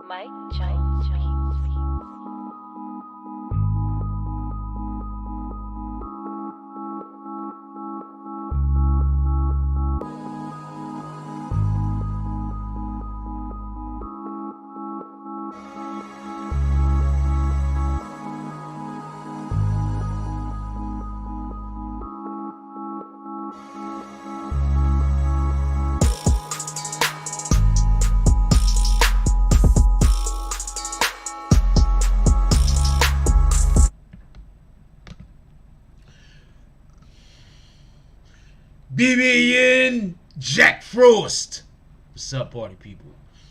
Mike Jones Beats. BBN Jack Frost. What's up, party people?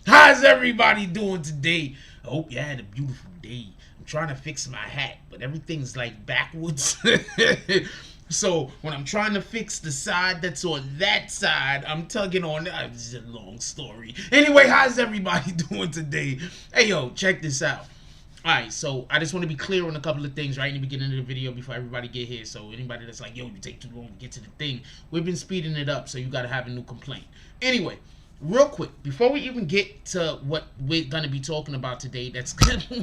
How's everybody doing today? I hope you had a beautiful day. I'm trying to fix my hat, but everything's like backwards. So when I'm trying to fix the side that's on that side, I'm tugging on that. It's a long story. Anyway, how's everybody doing today? Hey, yo, check this out. Alright, so I just want to be clear on a couple of things right in the beginning of the video before everybody get here. So anybody that's like, yo, you take too long to get to the thing, we've been speeding it up, so you got to have a new complaint. Anyway, real quick, before we even get to what we're going to be talking about today, that's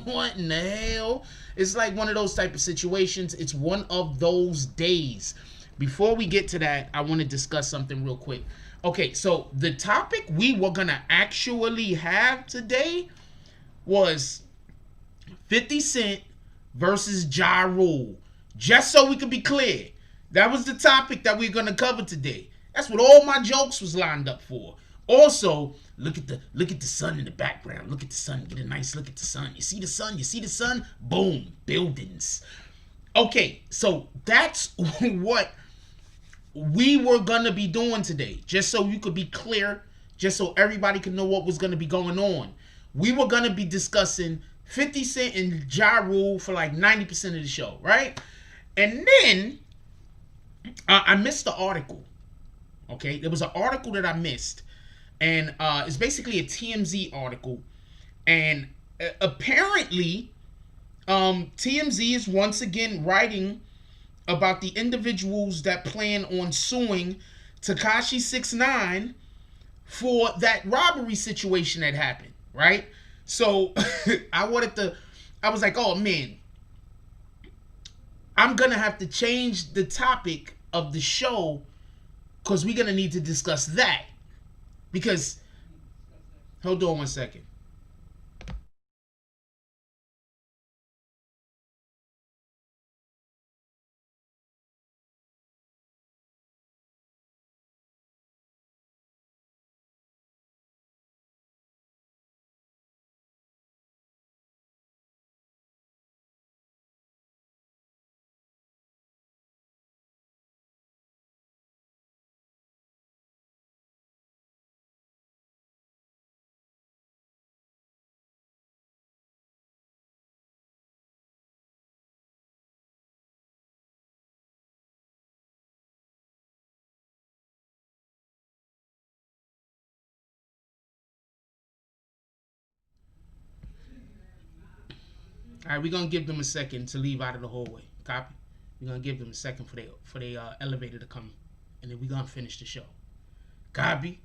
what in the hell? It's like one of those type of situations. It's one of those days. Before we get to that, I want to discuss something real quick. Okay, so the topic we were going to actually have today was 50 Cent versus Ja Rule. Just so we could be clear, that was the topic that we're going to cover today. That's what all my jokes was lined up for. Also, look at the sun in the background. Look at the sun. Get a nice look at the sun. You see the sun? You see the sun? Boom. Buildings. Okay, so that's what we were going to be doing today. Just so you could be clear. Just so everybody could know what was going to be going on. We were going to be discussing 50 Cent and Ja Rule for like 90% of the show, right? And then I missed the article. Okay, there was an article that I missed, and it's basically a TMZ article, and apparently TMZ is once again writing about the individuals that plan on suing Tekashi 6ix9ine for that robbery situation that happened, right? So I was like, oh man, I'm going to have to change the topic of the show because we're going to need to discuss that. Because, hold on one second. All right, we're going to give them a second to leave out of the hallway. Copy? We're going to give them a second for their elevator to come, and then we're going to finish the show. Copy?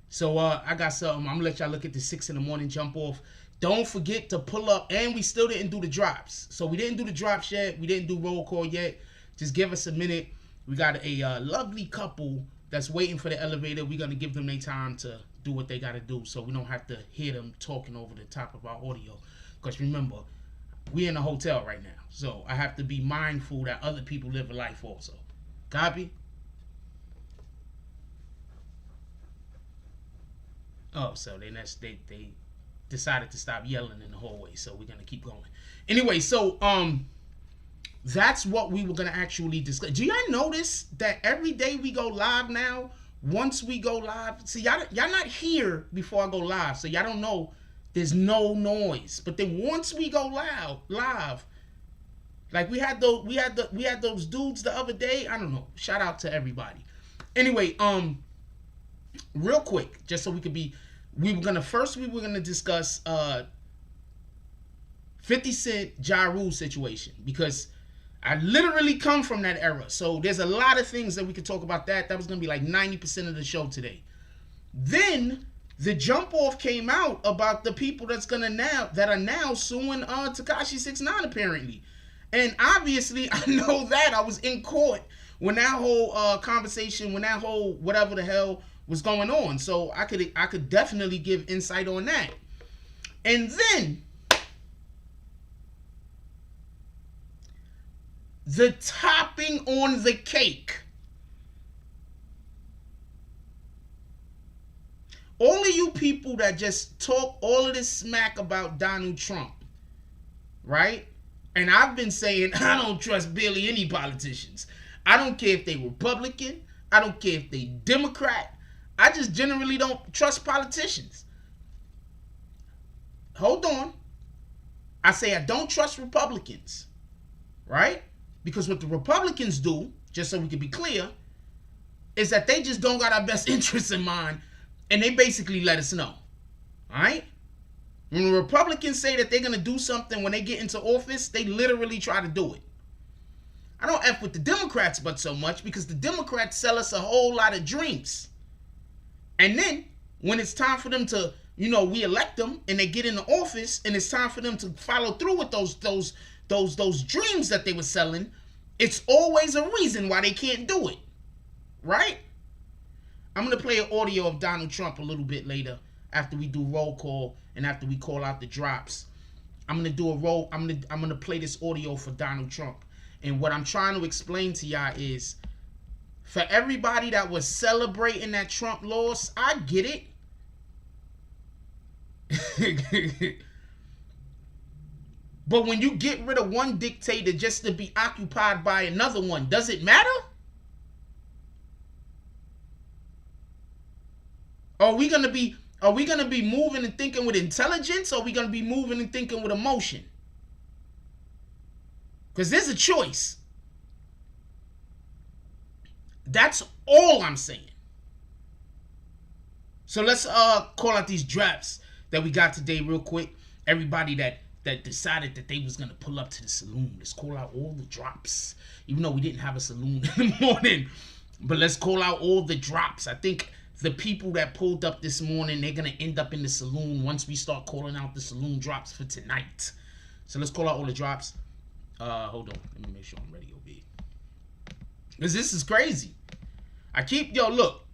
So I got something. I'm going to let y'all look at the 6 in the morning jump off. Don't forget to pull up, and we still didn't do the drops. So we didn't do the drops yet. We didn't do roll call yet. Just give us a minute. We got a lovely couple that's waiting for the elevator. We're going to give them their time to do what they got to do so we don't have to hear them talking over the top of our audio. Because remember, we're in a hotel right now, so I have to be mindful that other people live a life also. Copy? Oh, so they decided to stop yelling in the hallway, so we're gonna keep going. Anyway, so that's what we were gonna actually discuss. Do y'all notice that every day we go live now? Once we go live, see y'all not here before I go live, so y'all don't know. There's no noise. But then once we go live, like we had those dudes the other day. I don't know. Shout out to everybody. Anyway, real quick, just so we could be, we were gonna discuss 50 Cent Ja Rule situation because I literally come from that era. So there's a lot of things that we could talk about that. That was gonna be like 90% of the show today. Then the jump off came out about the people that are now suing Tekashi 6ix9ine apparently. And obviously I know that I was in court when that whole conversation, when that whole whatever the hell was going on. So I could definitely give insight on that. And then the topping on the cake. All of you people that just talk all of this smack about Donald Trump, right? And I've been saying I don't trust barely any politicians. I don't care if they Republican. I don't care if they Democrat. I just generally don't trust politicians. Hold on. I say I don't trust Republicans, right? Because what the Republicans do, just so we can be clear, is that they just don't got our best interests in mind, and they basically let us know, all right? When the Republicans say that they're going to do something when they get into office, they literally try to do it. I don't F with the Democrats but so much because the Democrats sell us a whole lot of dreams. And then when it's time for them to, we elect them and they get into office and it's time for them to follow through with those dreams that they were selling, it's always a reason why they can't do it, right? I'm going to play an audio of Donald Trump a little bit later after we do roll call and after we call out the drops. I'm going to do a roll. I'm going to play this audio for Donald Trump. And what I'm trying to explain to y'all is, for everybody that was celebrating that Trump loss, I get it. But when you get rid of one dictator just to be occupied by another one, does it matter? Are we gonna be moving and thinking with intelligence, or are we gonna be moving and thinking with emotion? Because there's a choice. That's all I'm saying. So let's call out these drops that we got today real quick. Everybody that decided that they was gonna pull up to the saloon. Let's call out all the drops. Even though we didn't have a saloon in the morning. But let's call out all the drops. I think the people that pulled up this morning, they're gonna end up in the saloon once we start calling out the saloon drops for tonight. So let's call out all the drops. Hold on. Let me make sure I'm ready, OB. Because this is crazy. Look.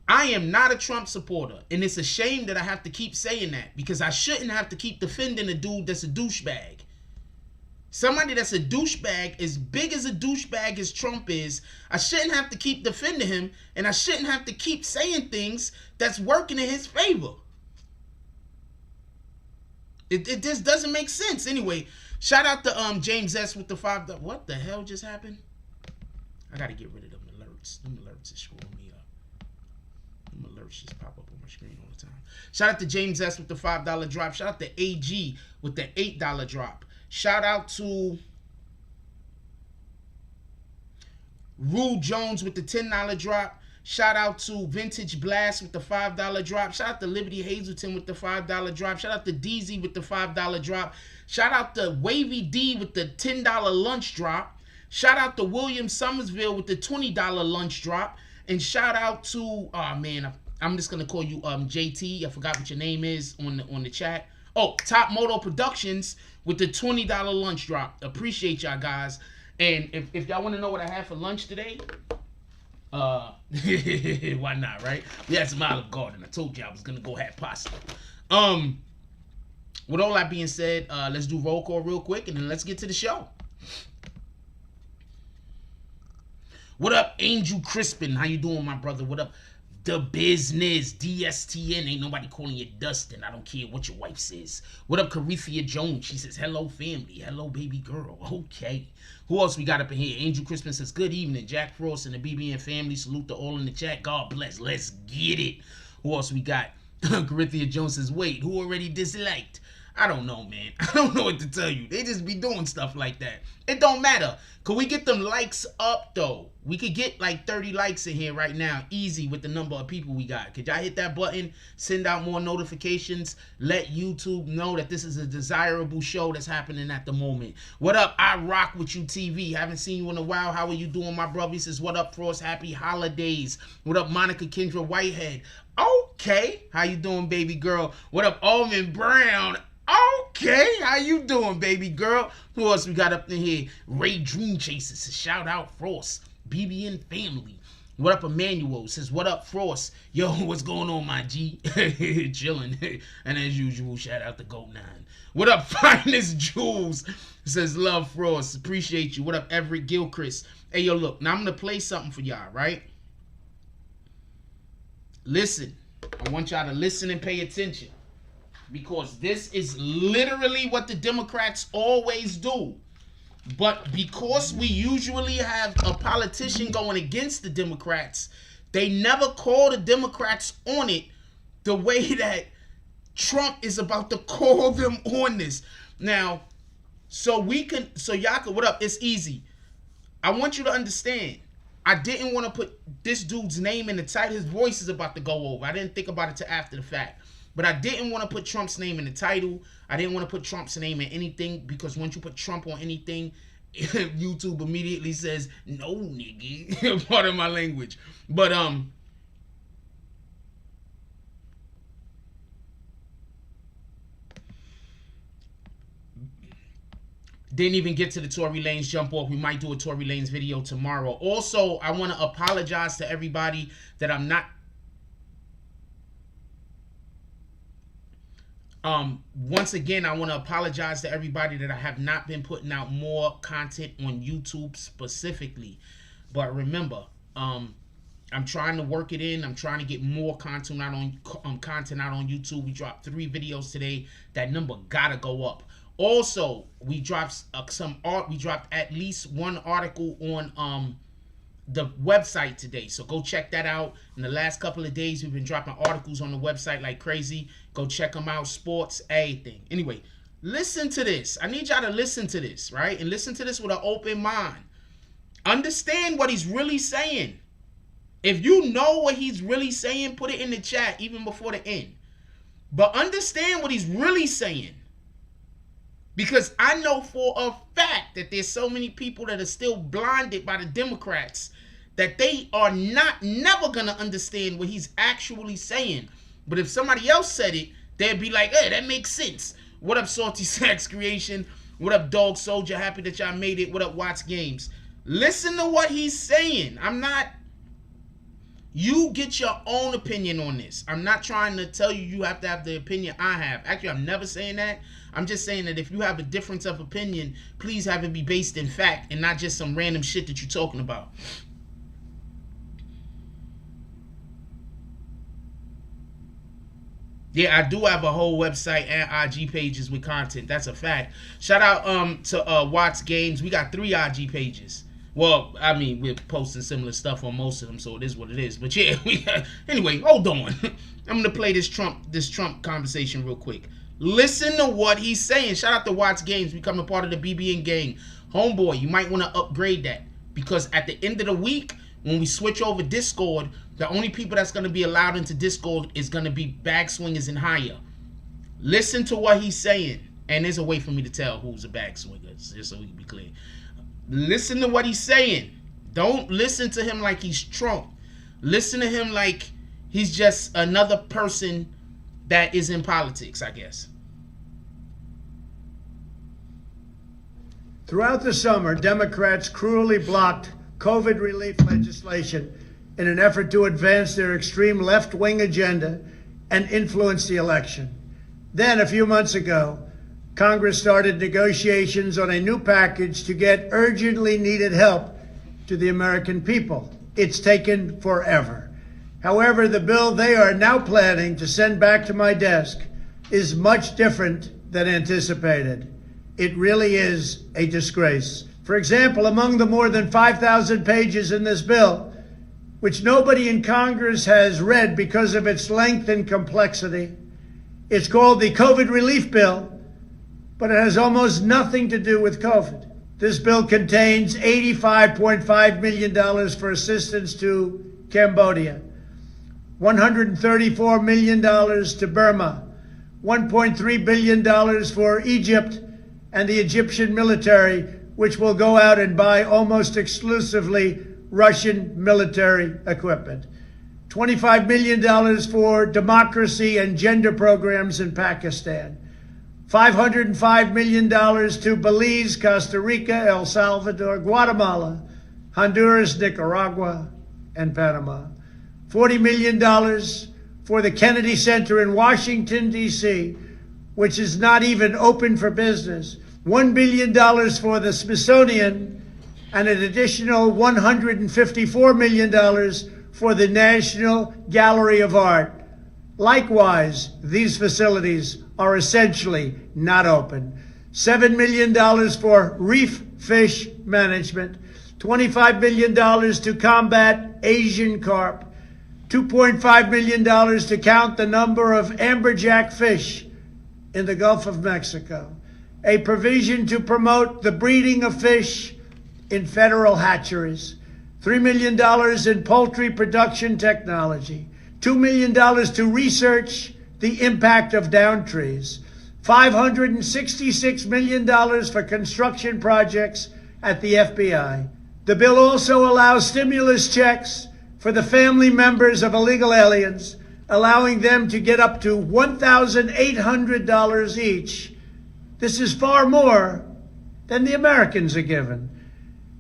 I am not a Trump supporter. And it's a shame that I have to keep saying that. Because I shouldn't have to keep defending a dude that's a douchebag. Somebody that's a douchebag, as big as a douchebag as Trump is, I shouldn't have to keep defending him. And I shouldn't have to keep saying things that's working in his favor. It just doesn't make sense. Anyway, shout out to James S. with the $5. What the hell just happened? I got to get rid of them alerts. Them alerts is screwing me up. Them alerts just pop up on my screen all the time. Shout out to James S. with the $5 drop. Shout out to AG with the $8 drop. Shout out to Rue Jones with the $10 drop. Shout out to Vintage Blast with the $5 drop. Shout out to Liberty Hazelton with the $5 drop. Shout out to DZ with the $5 drop. Shout out to Wavy D with the $10 lunch drop. Shout out to William Summersville with the $20 lunch drop. And shout out to, I'm just going to call you JT. I forgot what your name is on the chat. Oh, Top Moto Productions with the $20 lunch drop. Appreciate y'all guys. And if y'all want to know what I had for lunch today, why not, right? We had some Olive Garden. I told you I was gonna go have pasta. With all that being said, let's do roll call real quick and then let's get to the show. What up, Angel Crispin? How you doing, my brother? What up, The Business? DSTN. Ain't nobody calling you Dustin. I don't care what your wife says. What up, Carithia Jones? She says, hello, family. Hello, baby girl. Okay. Who else we got up in here? Angel Crispin says, good evening. Jack Frost and the BBN family. Salute to all in the chat. God bless. Let's get it. Who else we got? Carithia Jones says, wait, who already disliked? I don't know, man. I don't know what to tell you. They just be doing stuff like that. It don't matter. Could we get them likes up, though? We could get like 30 likes in here right now, easy, with the number of people we got. Could y'all hit that button, send out more notifications, let YouTube know that this is a desirable show that's happening at the moment. What up? I rock with you TV. Haven't seen you in a while. How are you doing, my brother? He says, what up, Frost? Happy holidays. What up, Monica Kendra Whitehead? Okay. How you doing, baby girl? What up, Almond Brown? Okay, how you doing, baby girl? Who else we got up in here? Ray Dream Chasers. Shout out Frost. BBN family. What up, Emmanuel? Says, what up, Frost? Yo, what's going on, my G? Chilling. And as usual, shout out to Goat 9. What up, Finest Jules? Says, love, Frost. Appreciate you. What up, Everett Gilchrist? Hey, yo, look. Now I'm going to play something for y'all, right? Listen. I want y'all to listen and pay attention. Because this is literally what the Democrats always do. But because we usually have a politician going against the Democrats, they never call the Democrats on it the way that Trump is about to call them on this. Now, so y'all can, what up? It's easy. I want you to understand. I didn't want to put this dude's name in the title. His voice is about to go over. I didn't think about it till after the fact. But I didn't want to put Trump's name in the title. I didn't want to put Trump's name in anything, because once you put Trump on anything, YouTube immediately says, no, nigga. Part of my language. But, didn't even get to the Tory Lanez jump off. We might do a Tory Lanez video tomorrow. Also, I want to apologize to everybody that I'm not... Once again, I want to apologize to everybody that I have not been putting out more content on YouTube specifically. But remember, I'm trying to work it in. I'm trying to get more content out on YouTube. We dropped 3 videos today. That number gotta go up. Also, we dropped we dropped at least 1 article on the website today, so go check that out. In the last couple of days, we've been dropping articles on the website like crazy. Go check them out. Sports, everything. Anyway, listen to this. I need y'all to listen to this, right? And listen to this with an open mind. Understand what he's really saying. If you know what he's really saying, put it in the chat even before the end. But understand what he's really saying. Because I know for a fact that there's so many people that are still blinded by the Democrats that they are never going to understand what he's actually saying. But if somebody else said it, they'd be like, hey, that makes sense. What up, Salty Sax Creation? What up, Dog Soldier? Happy that y'all made it. What up, Watts Games? Listen to what he's saying. You get your own opinion on this. I'm not trying to tell you you have to have the opinion I have. Actually, I'm never saying that. I'm just saying that if you have a difference of opinion, please have it be based in fact and not just some random shit that you're talking about. Yeah, I do have a whole website and IG pages with content. That's a fact. Shout out to Watts Games. We got 3 IG pages. Well, I mean, we're posting similar stuff on most of them, so it is what it is. But yeah, anyway, hold on. I'm gonna play this Trump conversation real quick. Listen to what he's saying. Shout out to Watts Games, becoming part of the BBN gang. Homeboy, you might want to upgrade that, because at the end of the week, when we switch over Discord, the only people that's going to be allowed into Discord is going to be bag swingers and higher. Listen to what he's saying. And there's a way for me to tell who's a bag swinger, just so we can be clear. Listen to what he's saying. Don't listen to him like he's Trump. Listen to him like he's just another person that is in politics, I guess. Throughout the summer, Democrats cruelly blocked COVID relief legislation in an effort to advance their extreme left-wing agenda and influence the election. Then, a few months ago, Congress started negotiations on a new package to get urgently needed help to the American people. It's taken forever. However, the bill they are now planning to send back to my desk is much different than anticipated. It really is a disgrace. For example, among the more than 5,000 pages in this bill, which nobody in Congress has read because of its length and complexity, it's called the COVID Relief Bill, but it has almost nothing to do with COVID. This bill contains $85.5 million for assistance to Cambodia, $134 million to Burma, $1.3 billion for Egypt and the Egyptian military, which will go out and buy almost exclusively Russian military equipment, $25 million for democracy and gender programs in Pakistan, $505 million to Belize, Costa Rica, El Salvador, Guatemala, Honduras, Nicaragua, and Panama, $40 million for the Kennedy Center in Washington, D.C., which is not even open for business, $1 billion for the Smithsonian, and an additional $154 million for the National Gallery of Art. Likewise, these facilities are essentially not open. $7 million for reef fish management, $25 million to combat Asian carp, $2.5 million to count the number of amberjack fish in the Gulf of Mexico, a provision to promote the breeding of fish in federal hatcheries, $3 million in poultry production technology, $2 million to research the impact of down trees, $566 million for construction projects at the FBI. The bill also allows stimulus checks for the family members of illegal aliens, allowing them to get up to $1,800 each. This is far more than the Americans are given.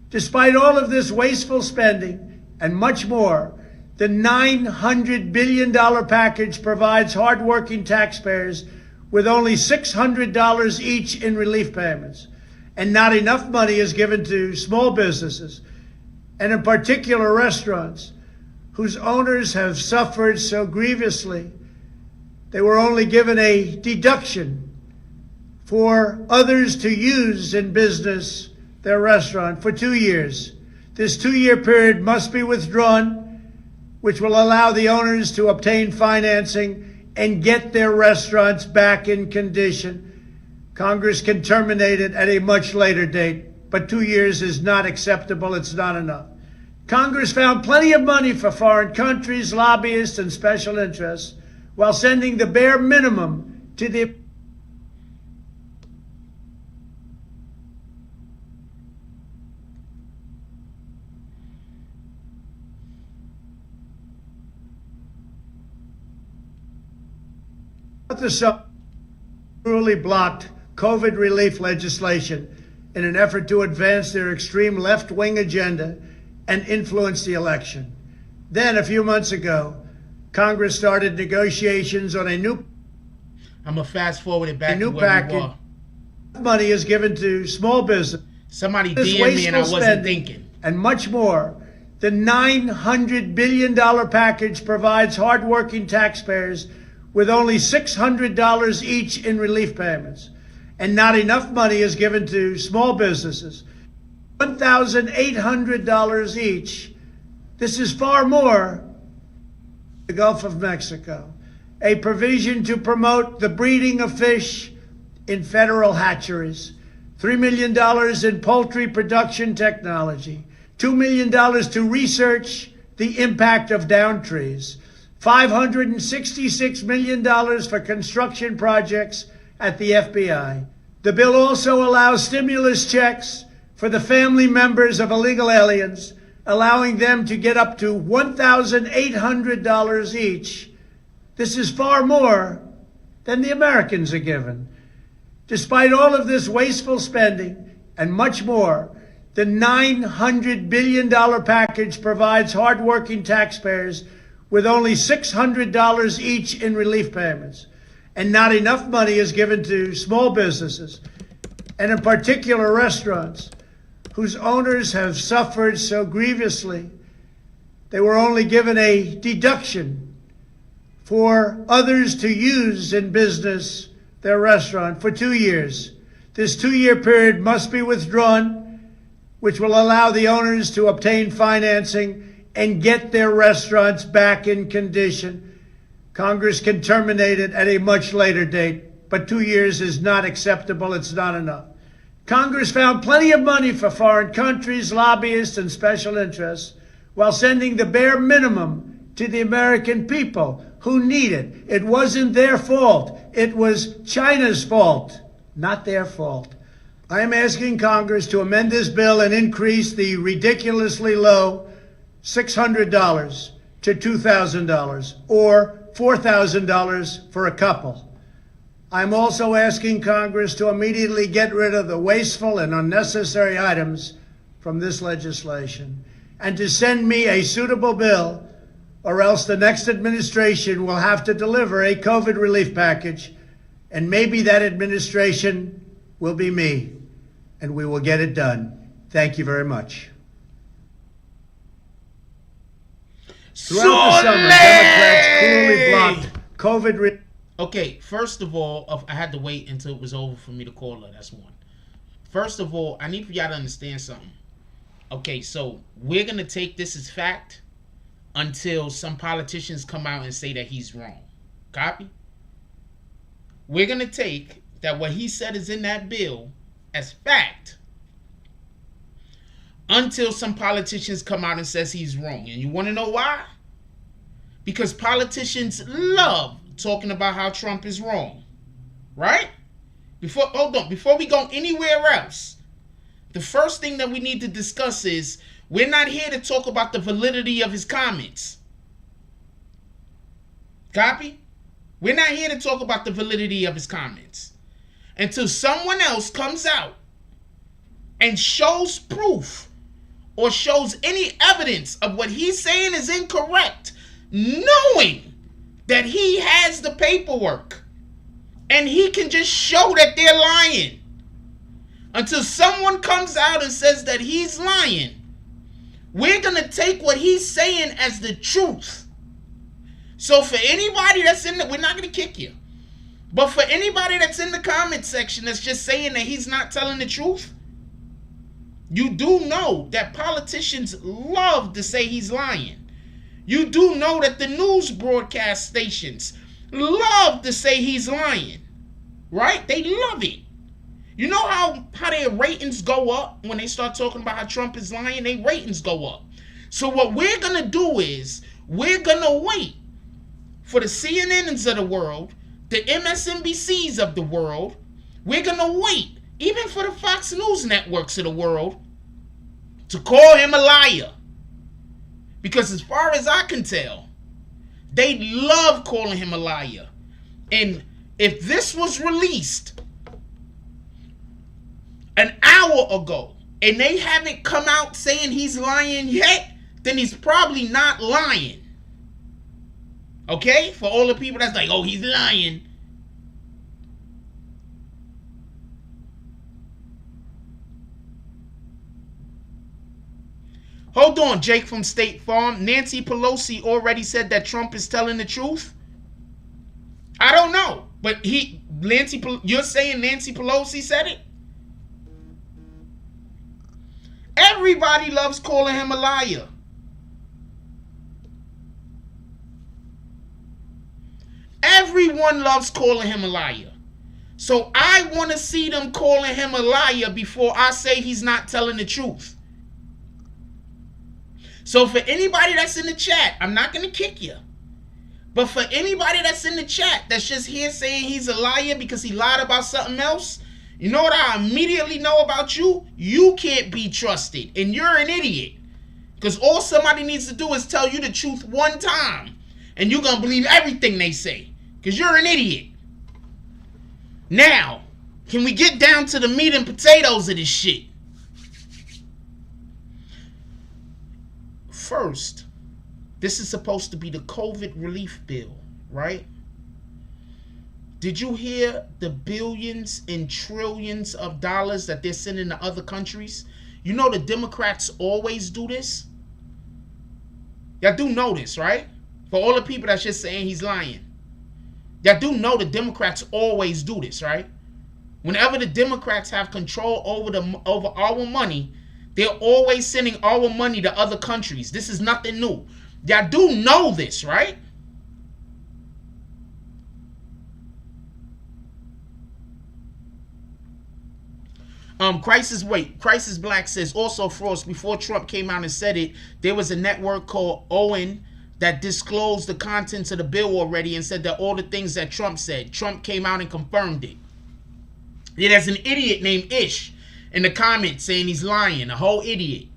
Despite all of this wasteful spending and much more, the $900 billion package provides hardworking taxpayers with only $600 each in relief payments. And not enough money is given to small businesses, and in particular restaurants, whose owners have suffered so grievously. They were only given a deduction for others to use in business their restaurant for 2 years. This 2-year period must be withdrawn, which will allow the owners to obtain financing and get their restaurants back in condition. Congress can terminate it at a much later date, but 2 years is not acceptable. It's not enough. Congress found plenty of money for foreign countries, lobbyists, and special interests, while sending the bare minimum to the the cruelly blocked COVID relief legislation in an effort to advance their extreme left-wing agenda and influence the election. Then, a few months ago, Congress started negotiations on a new I'm going to fast forward it back to where package. we were. Money is given to small business. Somebody DM'd me and I wasn't thinking. And much more. The $900 billion package provides hardworking taxpayers with only $600 each in relief payments. And not enough money is given to small businesses. $1,800 each. This is far more than the Gulf of Mexico. A provision to promote the breeding of fish in federal hatcheries. $3 million in poultry production technology. $2 million to research the impact of down trees. $566 million for construction projects at the FBI. The bill also allows stimulus checks for the family members of illegal aliens, allowing them to get up to $1,800 each. This is far more than the Americans are given. Despite all of this wasteful spending and much more, the $900 billion package provides hardworking taxpayers with only $600 each in relief payments. And not enough money is given to small businesses, and in particular restaurants, whose owners have suffered so grievously. They were only given a deduction for others to use in business their restaurant for 2 years. This 2-year period must be withdrawn, which will allow the owners to obtain financing and get their restaurants back in condition. Congress can terminate it at a much later date, but 2 years is not acceptable. It's not enough. Congress found plenty of money for foreign countries, lobbyists, and special interests while sending the bare minimum to the American people who need it. It wasn't their fault. It was China's fault, not their fault. I am asking Congress to amend this bill and increase the ridiculously low $600 to $2,000 or $4,000 for a couple. I'm also asking Congress to immediately get rid of the wasteful and unnecessary items from this legislation and to send me a suitable bill, or else the next administration will have to deliver a COVID relief package, and maybe that administration will be me, and we will get it done. Thank you very much. Throughout the summer, Democrats cruelly blocked COVID. Okay, first of all, I had to wait until it was over for me to call her. That's one. First of all, I need for y'all to understand something. Okay, so we're going to take this as fact until some politicians come out and say that he's wrong. Copy? We're going to take that what he said is in that bill as fact until some politicians come out and says he's wrong. And you want to know why? Because politicians love talking about how Trump is wrong. Right? Before we go anywhere else, the first thing that we need to discuss is we're not here to talk about the validity of his comments. Copy? We're not here to talk about the validity of his comments until someone else comes out and shows proof or shows any evidence of what he's saying is incorrect, knowing that he has the paperwork and he can just show that they're lying. Until someone comes out and says that he's lying, we're going to take what he's saying as the truth. So for anybody that's in we're not going to kick you. But for anybody that's in the comment section that's just saying that he's not telling the truth, you do know that politicians love to say he's lying. You do know that the news broadcast stations love to say he's lying. Right? They love it. You know how their ratings go up when they start talking about how Trump is lying? Their ratings go up. So what we're going to do is we're going to wait for the CNNs of the world, the MSNBCs of the world. We're going to wait, even for the Fox News networks of the world, to call him a liar. Because as far as I can tell, they love calling him a liar. And if this was released an hour ago and they haven't come out saying he's lying yet, then he's probably not lying. Okay? For all the people that's like, oh, he's lying. Hold on, Jake from State Farm. Nancy Pelosi already said that Trump is telling the truth? I don't know. But you're saying Nancy Pelosi said it? Everybody loves calling him a liar. Everyone loves calling him a liar. So I want to see them calling him a liar before I say he's not telling the truth. So for anybody that's in the chat, I'm not going to kick you. But for anybody that's in the chat that's just here saying he's a liar because he lied about something else, you know what I immediately know about you? You can't be trusted, and you're an idiot. Because all somebody needs to do is tell you the truth one time, and you're going to believe everything they say, because you're an idiot. Now, can we get down to the meat and potatoes of this shit? First, this is supposed to be the COVID relief bill, right? Did you hear the billions and trillions of dollars that they're sending to other countries? You know the Democrats always do this? Y'all do know this, right? For all the people that's just saying he's lying. Y'all do know the Democrats always do this, right? Whenever the Democrats have control over our money, they're always sending our money to other countries. This is nothing new. Y'all do know this, right? Crisis Black says, also, Frost, before Trump came out and said it, there was a network called Owen that disclosed the contents of the bill already and said that all the things that Trump said. Trump came out and confirmed it. Yeah, there's an idiot named Ish in the comments saying he's lying, a whole idiot.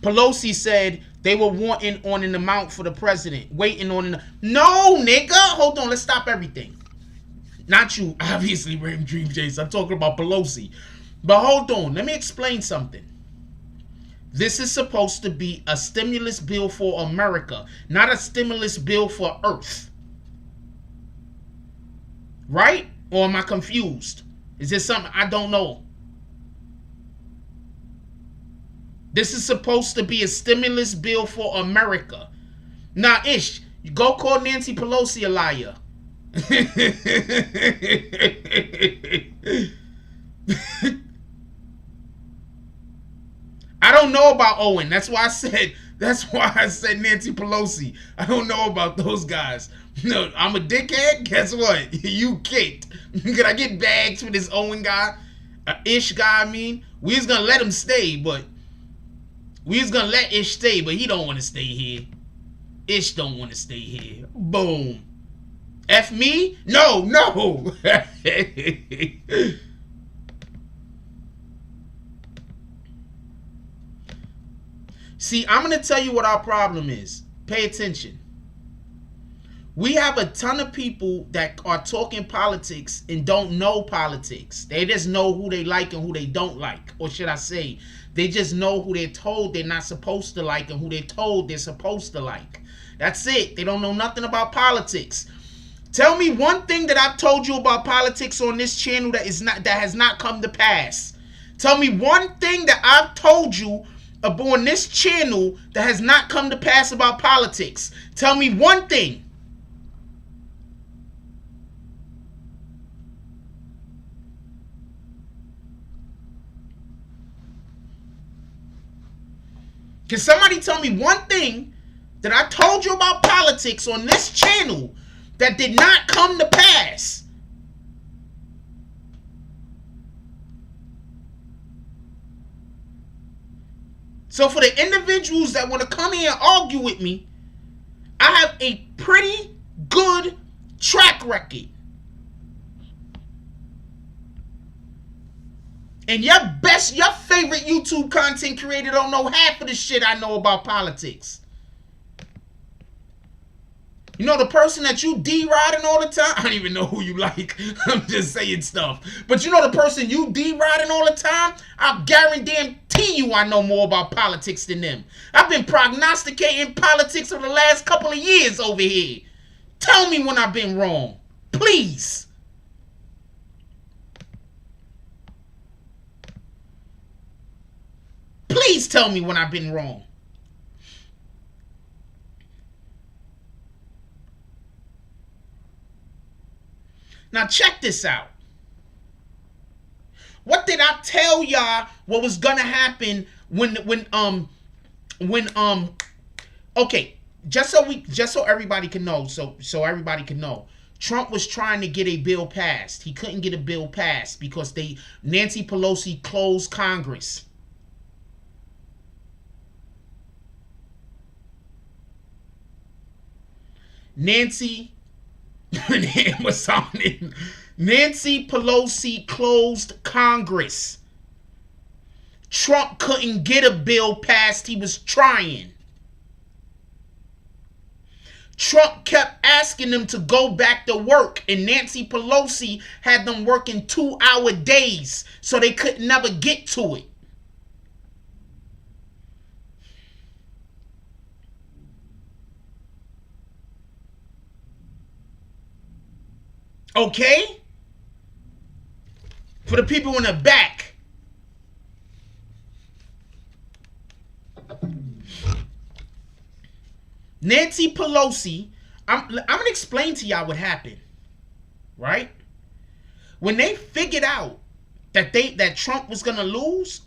Pelosi said they were wanting on an amount for the president, waiting on an... No, nigga! Hold on, let's stop everything. Not you, obviously, Ram Dream Chase. I'm talking about Pelosi. But hold on, let me explain something. This is supposed to be a stimulus bill for America, not a stimulus bill for Earth. Right? Or am I confused? Is this something I don't know? This is supposed to be a stimulus bill for America. Now, Ish, you go call Nancy Pelosi a liar. I don't know about Owen. That's why I said Nancy Pelosi. I don't know about those guys. No, I'm a dickhead. Guess what? You kicked. Can I get bags for this Owen guy? Ish guy, I mean. We was gonna let him stay, but we was gonna let Ish stay, but he don't want to stay here. Ish don't want to stay here. Boom. F me? No. See, I'm going to tell you what our problem is. Pay attention. We have a ton of people that are talking politics and don't know politics. They just know who they like and who they don't like. Or should I say, they just know who they're told they're not supposed to like and who they're told they're supposed to like. That's it. They don't know nothing about politics. Tell me one thing that I've told you about politics on this channel that has not come to pass. Tell me one thing that I've told you on this channel that has not come to pass about politics. Tell me one thing. Can somebody tell me one thing that I told you about politics on this channel that did not come to pass? So for the individuals that want to come here and argue with me, I have a pretty good track record. And your favorite YouTube content creator don't know half of the shit I know about politics. You know the person that you D-riding all the time? I don't even know who you like. I'm just saying stuff. But you know the person you D-riding all the time? I guarantee you I know more about politics than them. I've been prognosticating politics for the last couple of years over here. Tell me when I've been wrong. Please. Please tell me when I've been wrong. Now check this out. What did I tell y'all what was gonna happen okay, just so everybody can know, so everybody can know. Trump was trying to get a bill passed. He couldn't get a bill passed because Nancy Pelosi closed Congress. Nancy Pelosi closed Congress. Trump couldn't get a bill passed. He was trying. Trump kept asking them to go back to work, and Nancy Pelosi had them working 2-hour days, so they could never get to it. Okay? For the people in the back. Nancy Pelosi, I'm going to explain to y'all what happened. Right? When they figured out that Trump was going to lose,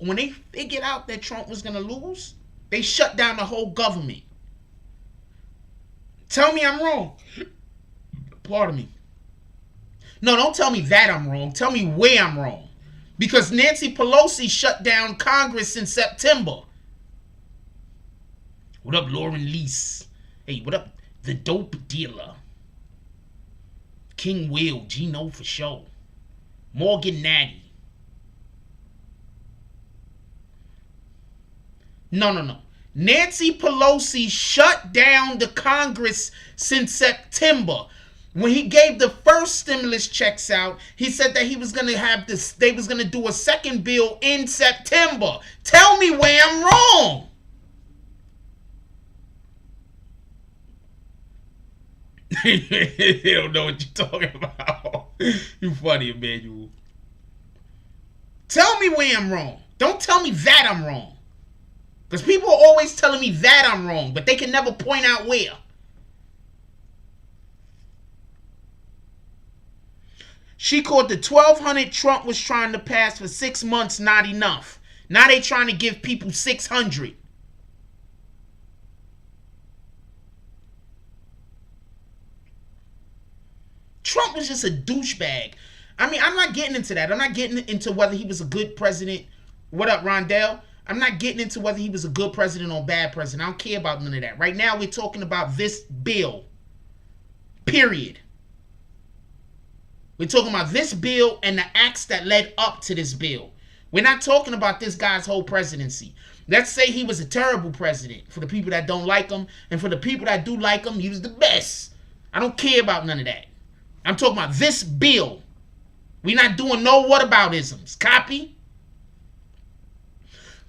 they shut down the whole government. Tell me I'm wrong. Pardon me. No, don't tell me that I'm wrong. Tell me where I'm wrong. Because Nancy Pelosi shut down Congress in September. What up, Lauren Lease? Hey, what up, the dope dealer? King Will, Gino for show. Morgan Natty. No. Nancy Pelosi shut down the Congress since September. When he gave the first stimulus checks out, he said that he was going to have this, they was going to do a second bill in September. Tell me where I'm wrong. You don't know what you're talking about. You funny, Emmanuel. Tell me where I'm wrong. Don't tell me that I'm wrong. Because people are always telling me that I'm wrong, but they can never point out where. She called the 1,200 Trump was trying to pass for 6 months not enough. Now they trying to give people 600. Trump was just a douchebag. I mean, I'm not getting into that. I'm not getting into whether he was a good president. What up, Rondell? I'm not getting into whether he was a good president or bad president. I don't care about none of that. Right now, we're talking about this bill. Period. We're talking about this bill and the acts that led up to this bill. We're not talking about this guy's whole presidency. Let's say he was a terrible president for the people that don't like him. And for the people that do like him, he was the best. I don't care about none of that. I'm talking about this bill. We're not doing no whataboutisms. Copy?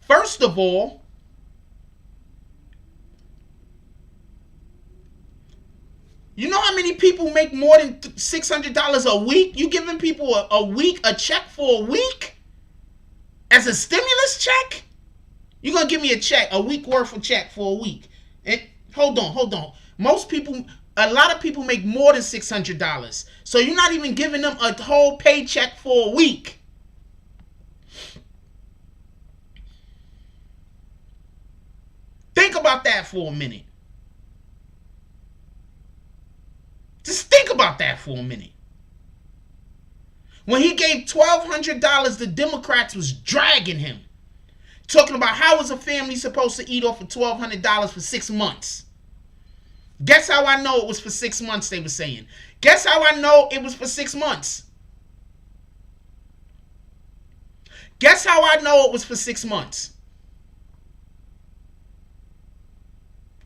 First of all, you know how many people make more than $600 a week? You giving people a week, a check for a week? As a stimulus check? You're going to give me a check, a week worth of check for a week. And hold on. Most people, a lot of people make more than $600. So you're not even giving them a whole paycheck for a week. Think about that for a minute. Just think about that for a minute. When he gave $1,200, the Democrats was dragging him. Talking about how is a family supposed to eat off of $1,200 for 6 months. Guess how I know it was for 6 months, they were saying. Guess how I know it was for 6 months. Guess how I know it was for 6 months.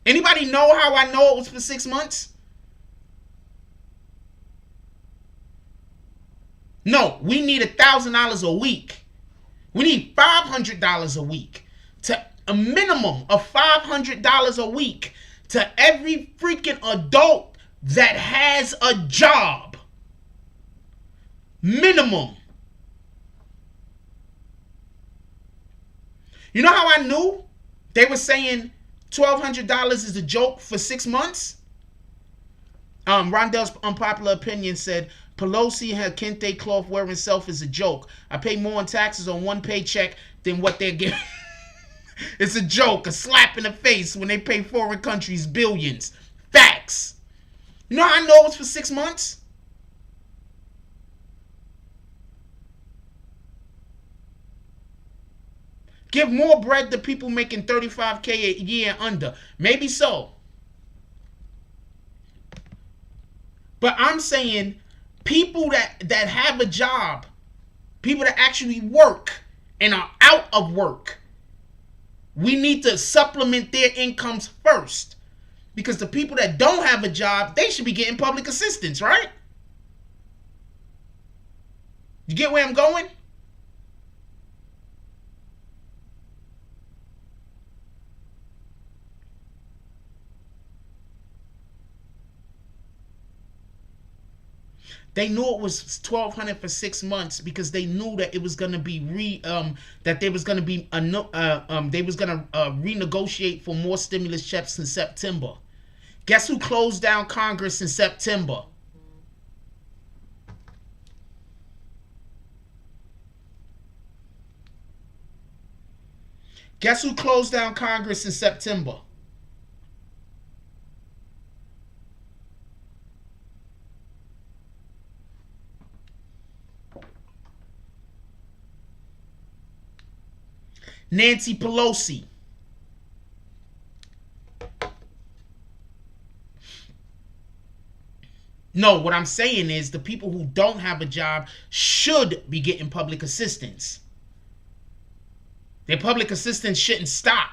Anybody know how I know it was for 6 months? No, we need $1,000 a week. We need $500 a week. To a minimum of $500 a week to every freaking adult that has a job. Minimum. You know how I knew they were saying $1,200 is a joke for 6 months? Rondell's unpopular opinion said, Pelosi and her kente cloth wearing self is a joke. I pay more in taxes on one paycheck than what they're giving. It's a joke, a slap in the face when they pay foreign countries billions. Facts. You know how I know it was for 6 months? Give more bread to people making $35K a year and under. Maybe so. But I'm saying people that have a job, people that actually work and are out of work, we need to supplement their incomes first. Because the people that don't have a job, they should be getting public assistance, right? You get where I'm going? They knew it was $1,200 for 6 months because they knew that it was gonna be they was gonna renegotiate for more stimulus checks in September. Guess who closed down Congress in September? Guess who closed down Congress in September? Nancy Pelosi. No, what I'm saying is the people who don't have a job should be getting public assistance. Their public assistance shouldn't stop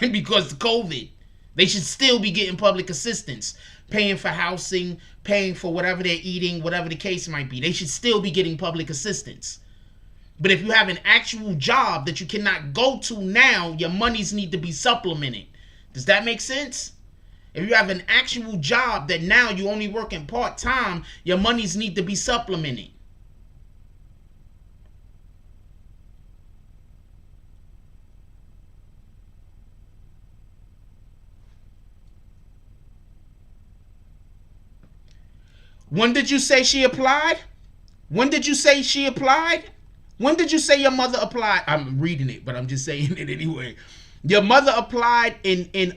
because of COVID. They should still be getting public assistance, paying for housing, paying for whatever they're eating, whatever the case might be. They should still be getting public assistance. But if you have an actual job that you cannot go to now, your monies need to be supplemented. Does that make sense? If you have an actual job that now you only working part-time, your monies need to be supplemented. When did you say she applied? When did you say she applied? When did you say your mother applied? I'm reading it, but I'm just saying it anyway. Your mother applied in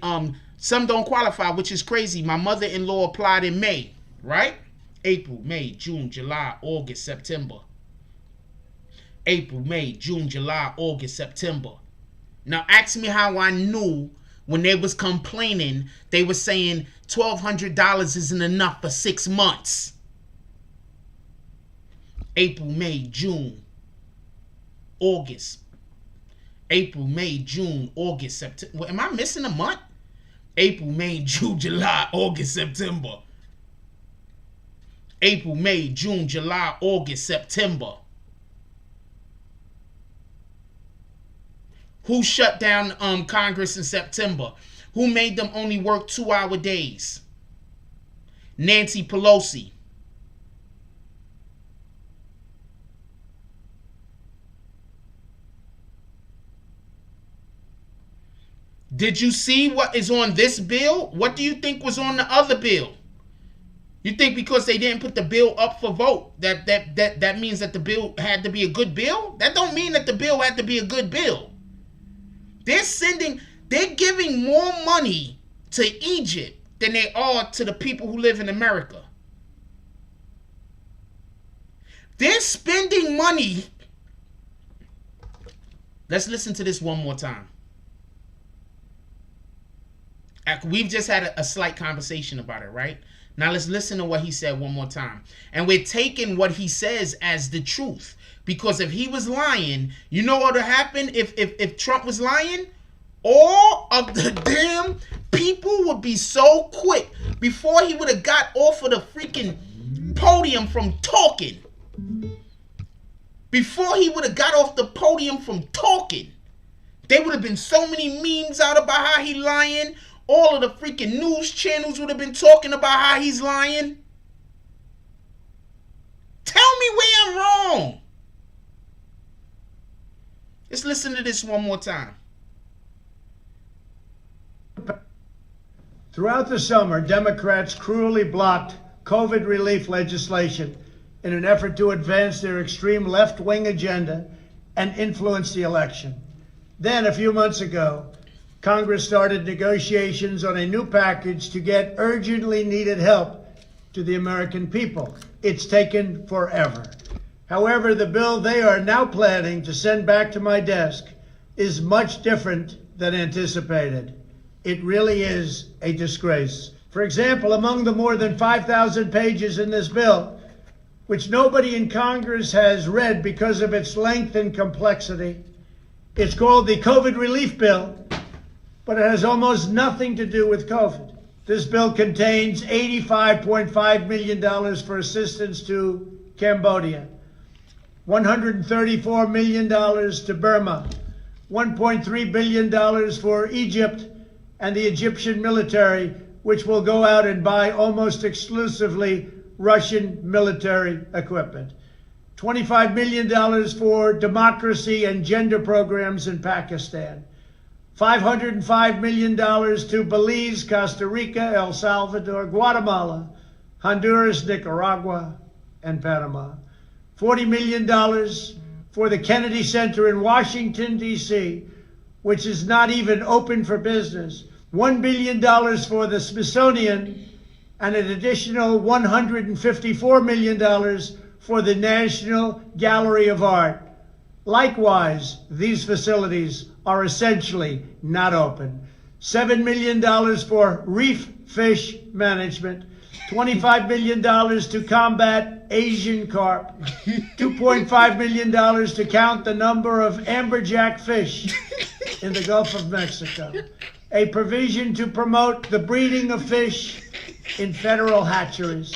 some don't qualify, which is crazy. My mother-in-law applied in May, right? April, May, June, July, August, September. April, May, June, July, August, September. Now ask me how I knew when they was complaining, they were saying $1,200 isn't enough for 6 months. April, May, June, August. April, May, June, August, September. Well, am I missing a month? April, May, June, July, August, September. April, May, June, July, August, September. Who shut down Congress in September? Who made them only work 2-hour days? Nancy Pelosi. Did you see what is on this bill? What do you think was on the other bill? You think because they didn't put the bill up for vote, that means that the bill had to be a good bill? That don't mean that the bill had to be a good bill. They're giving more money to Egypt than they are to the people who live in America. They're spending money. Let's listen to this one more time. We've just had a slight conversation about it, right? Now let's listen to what he said one more time. And we're taking what he says as the truth. Because if he was lying, you know what would happen if Trump was lying? All of the damn people would be so quick before he would have got off of the freaking podium from talking. Before he would have got off the podium from talking. There would have been so many memes out about how he lying. All of the freaking news channels would have been talking about how he's lying. Tell me where I'm wrong. Let's listen to this one more time. Throughout the summer, Democrats cruelly blocked COVID relief legislation in an effort to advance their extreme left-wing agenda and influence the election. Then, a few months ago, Congress started negotiations on a new package to get urgently needed help to the American people. It's taken forever. However, the bill they are now planning to send back to my desk is much different than anticipated. It really is a disgrace. For example, among the more than 5,000 pages in this bill, which nobody in Congress has read because of its length and complexity, it's called the COVID Relief Bill, but it has almost nothing to do with COVID. This bill contains $85.5 million for assistance to Cambodia, $134 million to Burma, $1.3 billion for Egypt and the Egyptian military, which will go out and buy almost exclusively Russian military equipment, $25 million for democracy and gender programs in Pakistan, $505 million to Belize, Costa Rica, El Salvador, Guatemala, Honduras, Nicaragua, and Panama. $40 million for the Kennedy Center in Washington, D.C., which is not even open for business. $1 billion for the Smithsonian, and an additional $154 million for the National Gallery of Art. Likewise, these facilities are essentially not open. $7 million for reef fish management, $25 million to combat Asian carp, $2.5 million to count the number of amberjack fish in the Gulf of Mexico, a provision to promote the breeding of fish in federal hatcheries,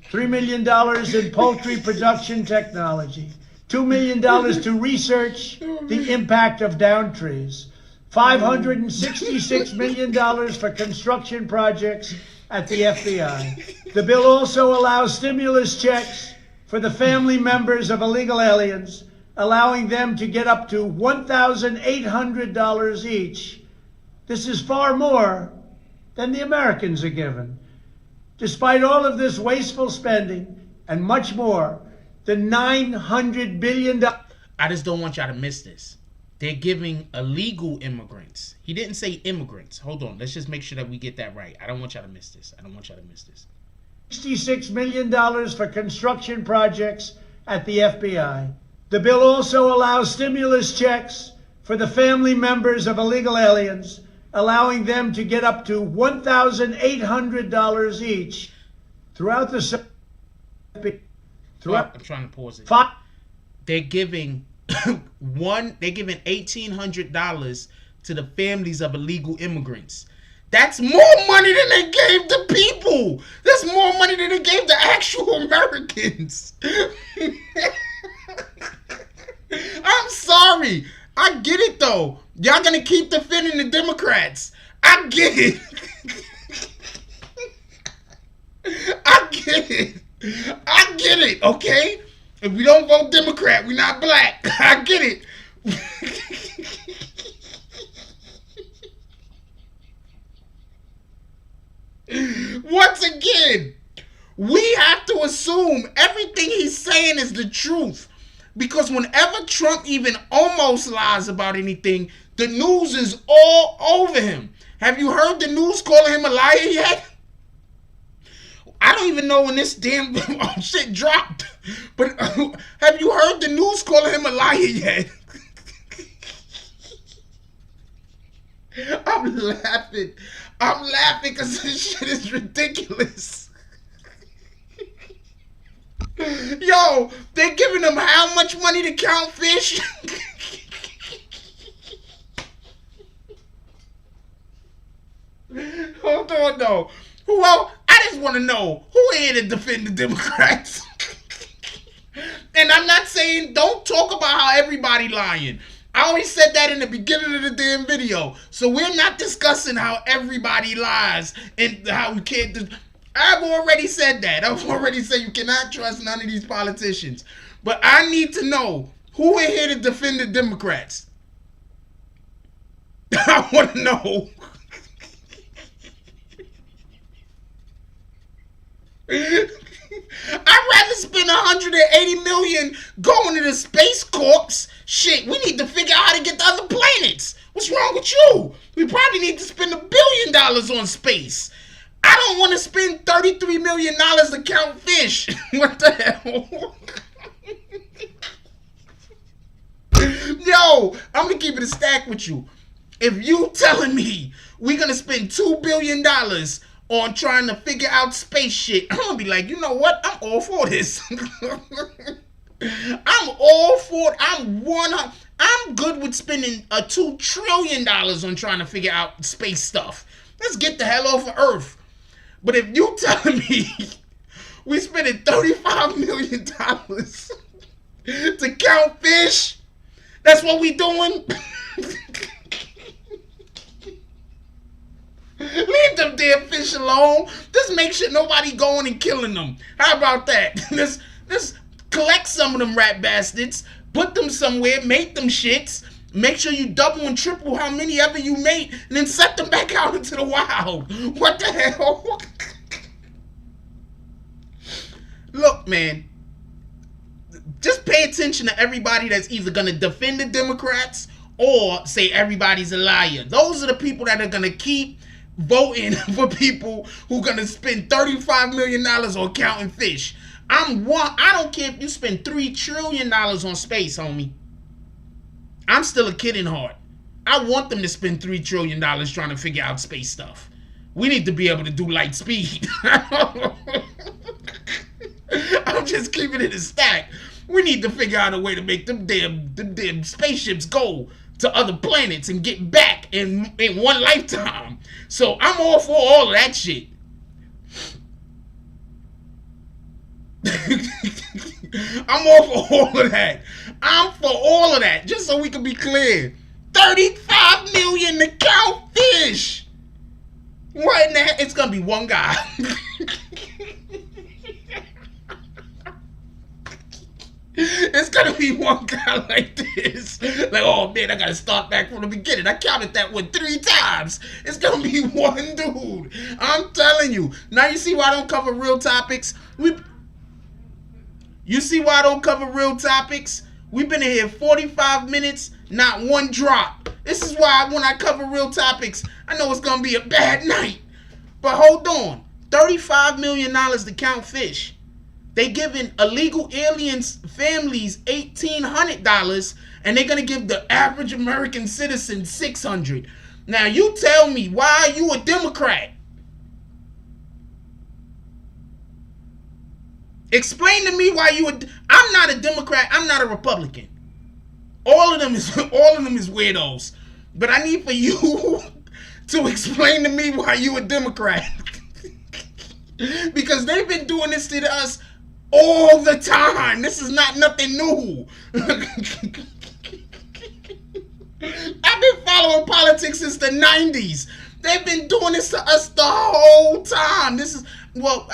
$3 million in poultry production technology, $2 million to research the impact of down trees, $566 million for construction projects at the FBI. The bill also allows stimulus checks for the family members of illegal aliens, allowing them to get up to $1,800 each. This is far more than the Americans are given. Despite all of this wasteful spending and much more, the $900 billion... I just don't want y'all to miss this. They're giving illegal immigrants. He didn't say immigrants. Hold on. Let's just make sure that we get that right. I don't want y'all to miss this. $66 million for construction projects at the FBI. The bill also allows stimulus checks for the family members of illegal aliens, allowing them to get up to $1,800 each throughout the... I'm trying to pause it. They're giving $1,800 to the families of illegal immigrants. That's more money than they gave the people. That's more money than they gave the actual Americans. I'm sorry. I get it though. Y'all gonna keep defending the Democrats. I get it. I get it, okay? If we don't vote Democrat, we're not black. I get it. Once again, we have to assume everything he's saying is the truth. Because whenever Trump even almost lies about anything, the news is all over him. Have you heard the news calling him a liar yet? I don't even know when this damn shit dropped. But have you heard the news calling him a liar yet? I'm laughing because this shit is ridiculous. Yo, they're giving them how much money to count fish? Hold on, though. Well, I just want to know who here to defend the Democrats. And I'm not saying don't talk about how everybody lying. I always said that in the beginning of the damn video. So we're not discussing how everybody lies and how we can't. I've already said that. I've already said you cannot trust none of these politicians. But I need to know who is here to defend the Democrats. I want to know. I'd rather spend $180 million going to the Space Corps. Shit, we need to figure out how to get to other planets. What's wrong with you? We probably need to spend $1 billion on space. I don't want to spend $33 million to count fish. What the hell? Yo, I'm going to keep it a stack with you. If you telling me we're going to spend $2 billion on trying to figure out space shit, I'm going to be like, you know what? I'm all for this. I'm all for it. I'm good with spending $2 trillion on trying to figure out space stuff. Let's get the hell off of Earth. But if you telling me we spending $35 million to count fish, that's what we doing? Leave them damn fish alone. Just make sure nobody going and killing them. How about that? Just collect some of them rat bastards, put them somewhere, make them shits, make sure you double and triple how many ever you made, and then set them back out into the wild. What the hell? Look, man, just pay attention to everybody that's either going to defend the Democrats or say everybody's a liar. Those are the people that are going to keep voting for people who are going to spend $35 million on counting fish. I don't care if you spend $3 trillion on space, homie. I'm still a kid in heart. I want them to spend $3 trillion trying to figure out space stuff. We need to be able to do light speed. I'm just keeping it a stack. We need to figure out a way to make them damn spaceships go to other planets and get back in one lifetime. So I'm all for all of that shit. I'm all for all of that. I'm for all of that. Just so we can be clear. 35 million to count fish. What in the heck? It's gonna be one guy. It's gonna be one guy like this. Like, oh man, I gotta start back from the beginning. I counted that one 3 times. It's gonna be one dude. I'm telling you. Now you see why I don't cover real topics? You see why I don't cover real topics? We've been in here 45 minutes, not one drop. This is why when I cover real topics, I know it's gonna be a bad night. But hold on. $35 million to count fish. They giving illegal aliens families $1,800, and they're gonna give the average American citizen $600. Now you tell me, why are you a Democrat? Explain to me why you would. I'm not a Democrat. I'm not a Republican. All of them is weirdos. But I need for you to explain to me why you a Democrat. Because they've been doing this to us all the time. This is not nothing new. I've been following politics since the 90s. They've been doing this to us the whole time. This is, well,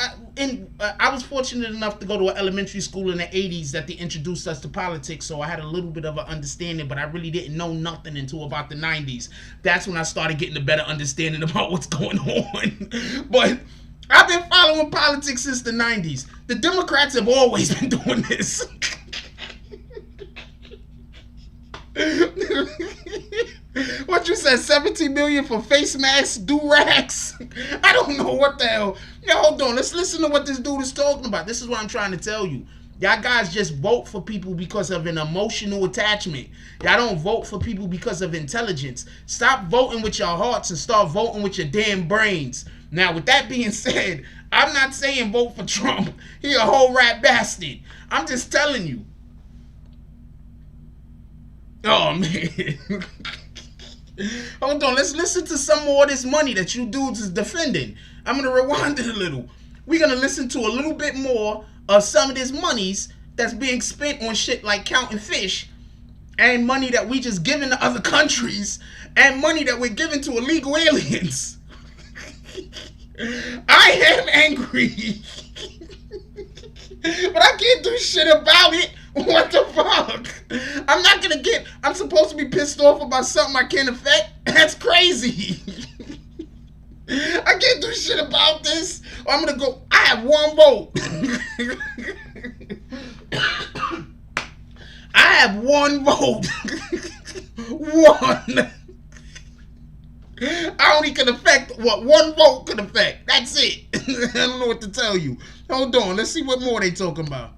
I was fortunate enough to go to an elementary school in the 80s that they introduced us to politics, so I had a little bit of an understanding, but I really didn't know nothing until about the 90s. That's when I started getting a better understanding about what's going on. But I've been following politics since the 90s. The Democrats have always been doing this. What you said, 17 million for face masks, do-rags? I don't know what the hell. Yo, hold on, let's listen to what this dude is talking about. This is what I'm trying to tell you. Y'all guys just vote for people because of an emotional attachment. Y'all don't vote for people because of intelligence. Stop voting with your hearts and start voting with your damn brains. Now, with that being said, I'm not saying vote for Trump. He a whole rat bastard. I'm just telling you. Oh, man. Hold on, let's listen to some more of this money that you dudes is defending. I'm going to rewind it a little. We're going to listen to a little bit more of some of this monies that's being spent on shit like counting fish, and money that we just giving to other countries, and money that we're giving to illegal aliens. I am angry. But I can't do shit about it. What the fuck? I'm supposed to be pissed off about something I can't affect? That's crazy. I can't do shit about this. I'm gonna go, I have one vote. I have one vote. One. I only can affect what one vote can affect. That's it. I don't know what to tell you. Hold on, let's see what more they talking about.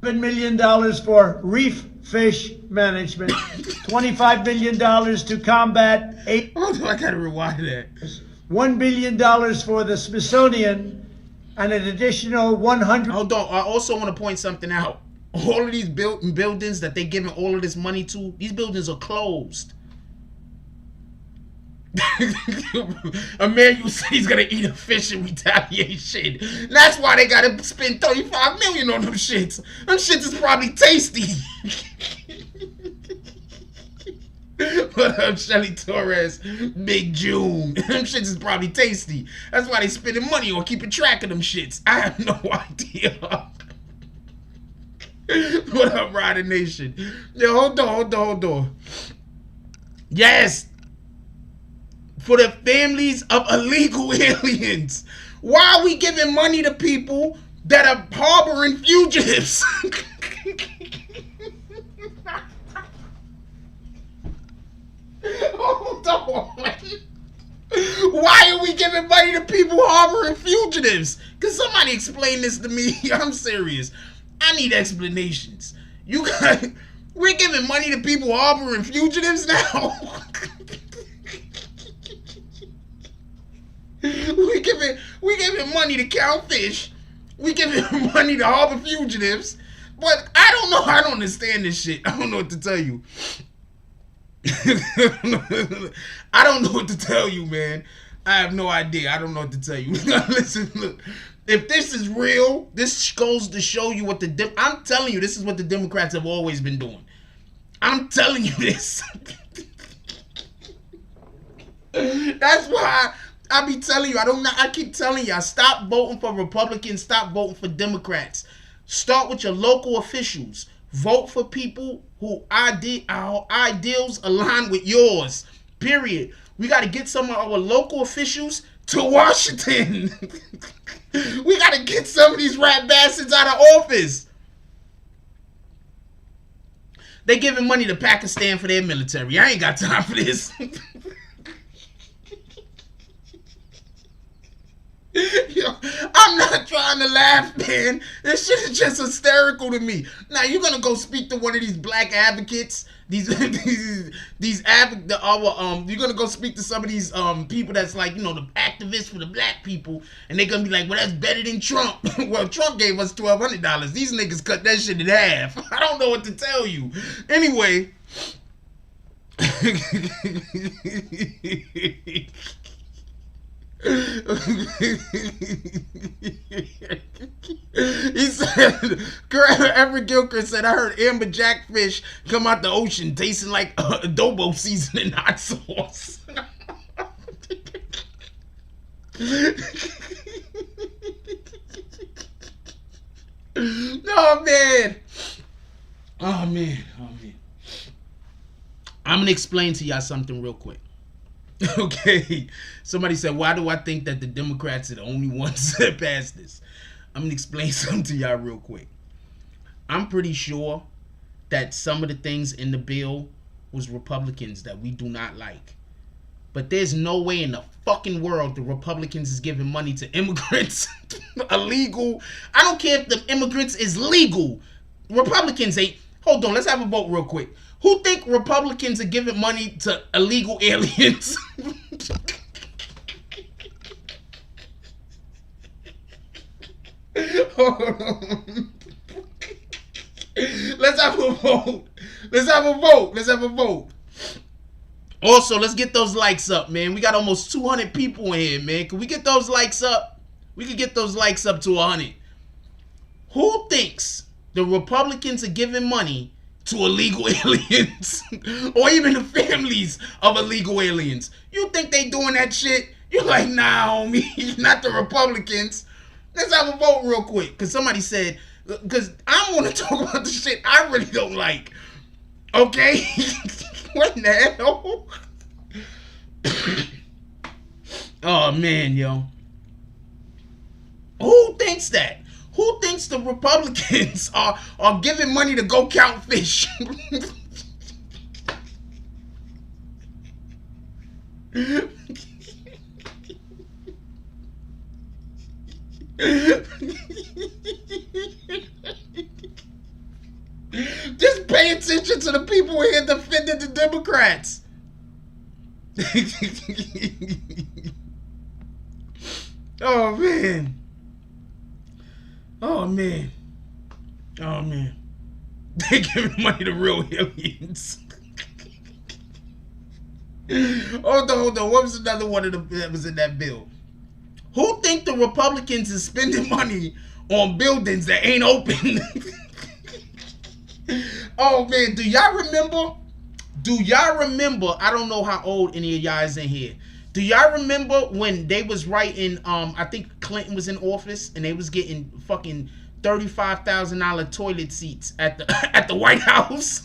$7 million for reef fish management, $25 million to combat Hold on, I gotta rewind that. $1 billion for the Smithsonian, and an additional 100. Hold on, I also want to point something out. All of these buildings that they giving all of this money to, these buildings are closed. A man you say he's gonna eat a fish in retaliation. That's why they gotta spend 35 million on them shits. Them shits is probably tasty. What up, Shelly Torres? Big June. Them shits is probably tasty. That's why they spending money on keeping track of them shits. I have no idea. What up, Rider Nation? Yo, hold on. Yes. For the families of illegal aliens. Why are we giving money to people that are harboring fugitives? Hold on. Why are we giving money to people harboring fugitives? Can somebody explain this to me? I'm serious. I need explanations. You got, we're giving money to people harboring fugitives now. we giving money to count fish. We giving money to harbor fugitives. But I don't know. I don't understand this shit. I don't know what to tell you. I don't know what to tell you, man. I have no idea. I don't know what to tell you. Listen, look. If this is real, this goes to show you what I'm telling you, this is what the Democrats have always been doing. I'm telling you this. That's why I be telling you, I keep telling y'all, stop voting for Republicans, stop voting for Democrats. Start with your local officials. Vote for people who our ideals align with yours. Period. We got to get some of our local officials to Washington. We got to get some of these rat bastards out of office. They giving money to Pakistan for their military. I ain't got time for this. Yo, I'm not trying to laugh, man. This shit is just hysterical to me. Now you're gonna go speak to one of these black advocates. You're gonna go speak to some of these people that's like, you know, the activists for the black people, and they're gonna be like, well, that's better than Trump. Well, Trump gave us $1,200. These niggas cut that shit in half. I don't know what to tell you. Anyway. He said, Everett Gilchrist said, I heard amber jackfish come out the ocean tasting like adobo seasoning hot sauce. Oh man. I'm gonna explain to y'all something real quick. Okay, somebody said, why do I think that the Democrats are the only ones that passed this? I'm going to explain something to y'all real quick. I'm pretty sure that some of the things in the bill was Republicans that we do not like. But there's no way in the fucking world the Republicans is giving money to immigrants. Illegal. I don't care if the immigrants is legal. Republicans ain't. Hold on, let's have a vote real quick. Who think Republicans are giving money to illegal aliens? Let's have a vote. Let's have a vote. Also, let's get those likes up, man. We got almost 200 people in here, man. Can we get those likes up? We can get those likes up to 100. Who thinks the Republicans are giving money to illegal aliens or even the families of illegal aliens? You think they doing that shit? You're like, nah, homie, not the Republicans. Let's have a vote real quick, because somebody said, because I want to talk about the shit I really don't like. Okay? What the hell? Oh man, yo. Who thinks that? Who thinks the Republicans are giving money to go count fish? Just pay attention to the people here defending the Democrats. Oh man. Oh man. Oh man. They giving money to real aliens. Hold on. What was another one that was in that bill? Who think the Republicans is spending money on buildings that ain't open? Oh man, do y'all remember? I don't know how old any of y'all is in here. Do y'all remember when they was writing, I think Clinton was in office and they was getting fucking $35,000 toilet seats at the White House?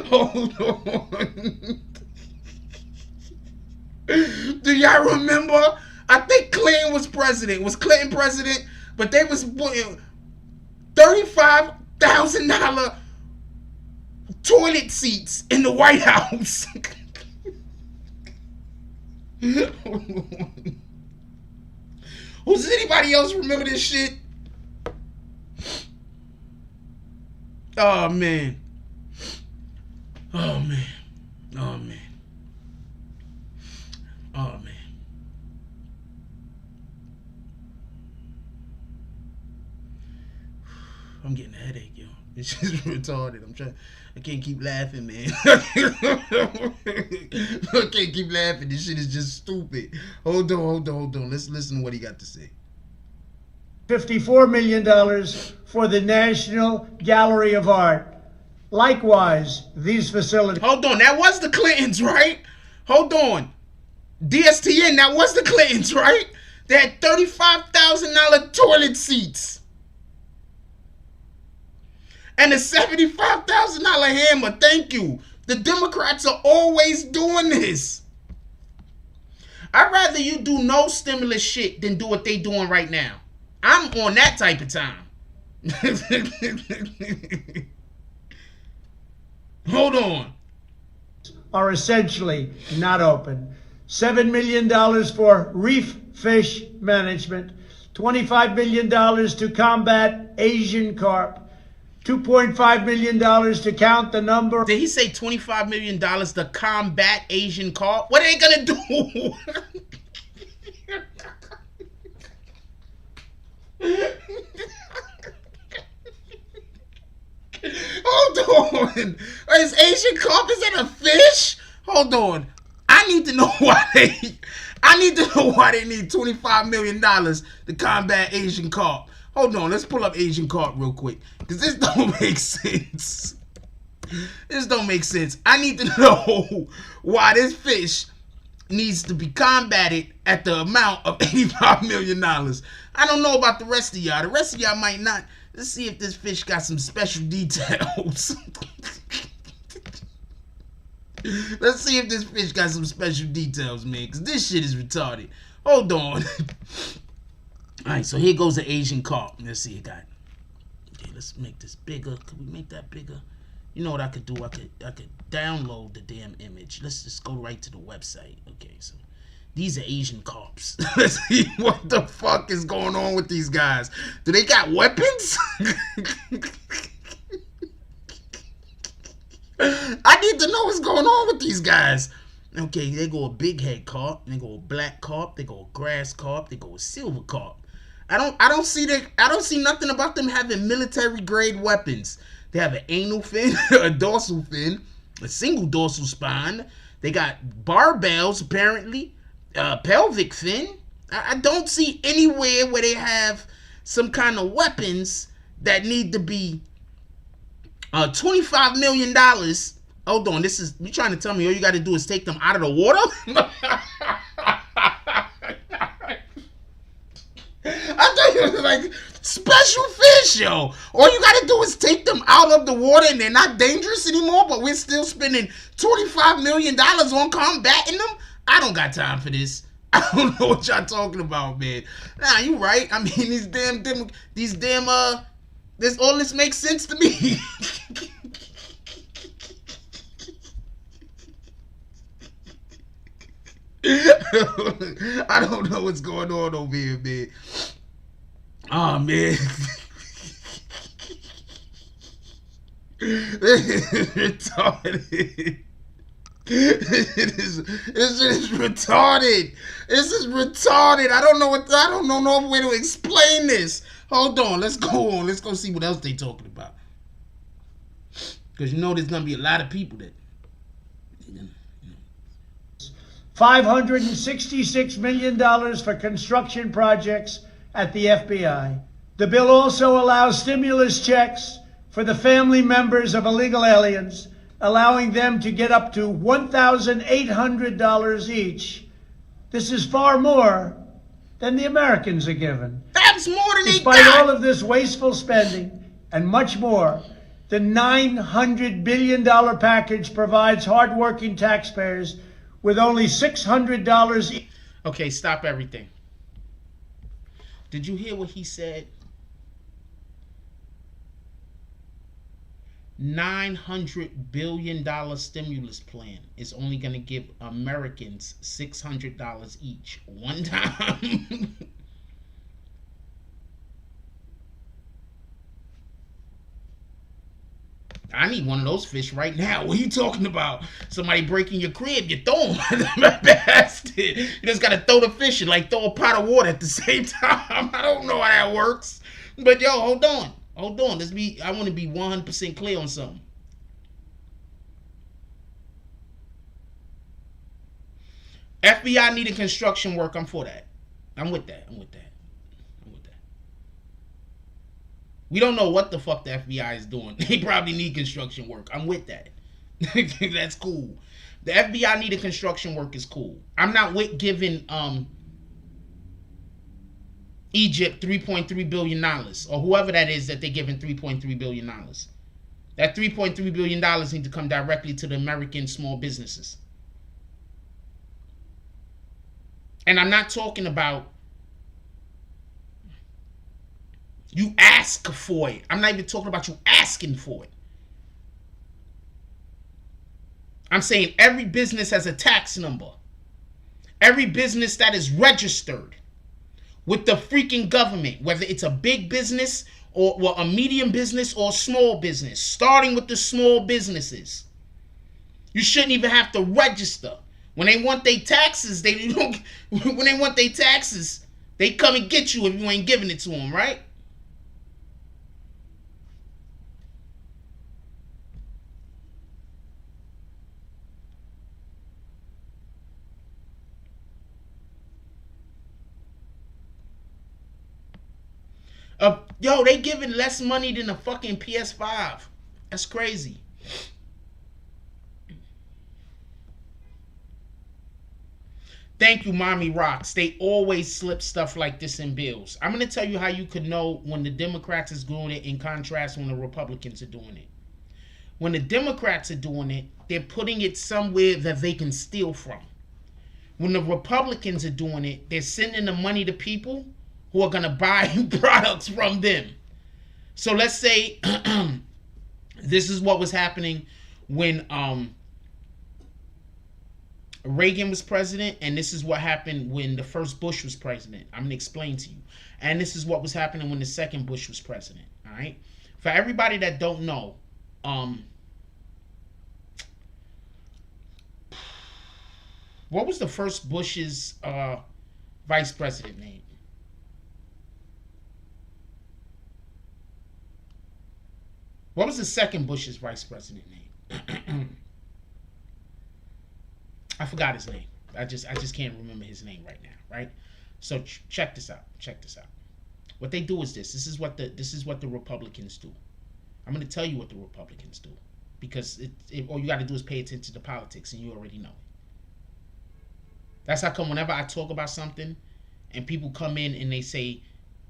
Hold on. Do y'all remember? I think Clinton was president. Was Clinton president? But they was putting $35,000 toilet seats in the White House. Does anybody else remember this shit? Oh man. Oh man. Oh man. Oh man. I'm getting a headache, yo. It's just retarded. I can't keep laughing, man. I can't keep laughing. This shit is just stupid. Hold on. Let's listen to what he got to say. $54 million for the National Gallery of Art. Likewise, these facilities... Hold on, that was the Clintons, right? Hold on. DSTN, that was the Clintons, right? They had $35,000 toilet seats. And a $75,000 hammer. Thank you. The Democrats are always doing this. I'd rather you do no stimulus shit than do what they doing right now. I'm on that type of time. Hold on. Are essentially not open. $7 million for reef fish management. $25 million to combat Asian carp. $2.5 million to count the number. Did he say $25 million to combat Asian carp? What are they gonna do? Hold on. Is Asian carp, is that a fish? Hold on. I need to know why they need $25 million to combat Asian carp. Hold on, let's pull up Asian carp real quick. Because this don't make sense. This don't make sense. I need to know why this fish needs to be combated at the amount of $85 million. I don't know about the rest of y'all. The rest of y'all might not. Let's see if this fish got some special details. Let's see if this fish got some special details, man. Because this shit is retarded. Hold on. Alright, so here goes the Asian carp. Let's see, it got. Okay, let's make this bigger. Could we make that bigger? You know what I could do? I could download the damn image. Let's just go right to the website. Okay, so these are Asian carps. Let's see what the fuck is going on with these guys. Do they got weapons? I need to know what's going on with these guys. Okay, they go a big head carp, they go a black carp, they go a grass carp, they go a silver carp. I don't see nothing about them having military grade weapons. They have an anal fin, a dorsal fin, a single dorsal spine. They got barbells apparently, pelvic fin. I don't see anywhere where they have some kind of weapons that need to be $25 million. Hold on, you trying to tell me all you got to do is take them out of the water? I thought it was like special fish, yo. All you got to do is take them out of the water and they're not dangerous anymore, but we're still spending $25 million on combating them? I don't got time for this. I don't know what y'all talking about, man. Nah, you right. I mean, all this makes sense to me. I don't know what's going on over here, man. Oh, man. This is retarded. This is retarded. This is retarded. I don't know no way to explain this. Hold on. Let's go on. Let's go see what else they talking about. Because you know there's going to be a lot of people that... $566 million for construction projects at the FBI. The bill also allows stimulus checks for the family members of illegal aliens, allowing them to get up to $1,800 each. This is far more than the Americans are given. That's more than they got. Despite all of this wasteful spending and much more, the $900 billion package provides hardworking taxpayers with only $600 each. Okay, stop everything. Did you hear what he said? $900 billion stimulus plan is only going to give Americans $600 each one time. I need one of those fish right now. What are you talking about? Somebody breaking your crib, you throw them. Bastard. You just gotta throw the fish and like throw a pot of water at the same time. I don't know how that works. But yo, hold on. I want to be 100% clear on something. FBI needing construction work. I'm for that. I'm with that. We don't know what the fuck the FBI is doing. They probably need construction work. I'm with that. That's cool. The FBI needing construction work is cool. I'm not with giving Egypt $3.3 billion or whoever that is that they're giving $3.3 billion. That $3.3 billion need to come directly to the American small businesses. And I'm not talking about you ask for it. I'm not even talking about you asking for it. I'm saying every business has a tax number. Every business that is registered with the freaking government, whether it's a big business or a medium business or a small business, starting with the small businesses. You shouldn't even have to register. When they want their taxes, they come and get you if you ain't giving it to them, right? Yo, they giving less money than a fucking PS5. That's crazy. Thank you, Mommy Rocks. They always slip stuff like this in bills. I'm going to tell you how you could know when the Democrats is doing it in contrast when the Republicans are doing it. When the Democrats are doing it, they're putting it somewhere that they can steal from. When the Republicans are doing it, they're sending the money to people who are going to buy products from them. So let's say this is what was happening when Reagan was president, and this is what happened when the first Bush was president. I'm going to explain to you. And this is what was happening when the second Bush was president. All right? For everybody that don't know, what was the first Bush's vice president name? What was the second Bush's vice president name? I forgot his name. I just can't remember his name right now, right? So check this out. What they do is this. This is what the Republicans do. I'm going to tell you what the Republicans do, because all you got to do is pay attention to politics, and you already know it. That's how come whenever I talk about something, and people come in and they say,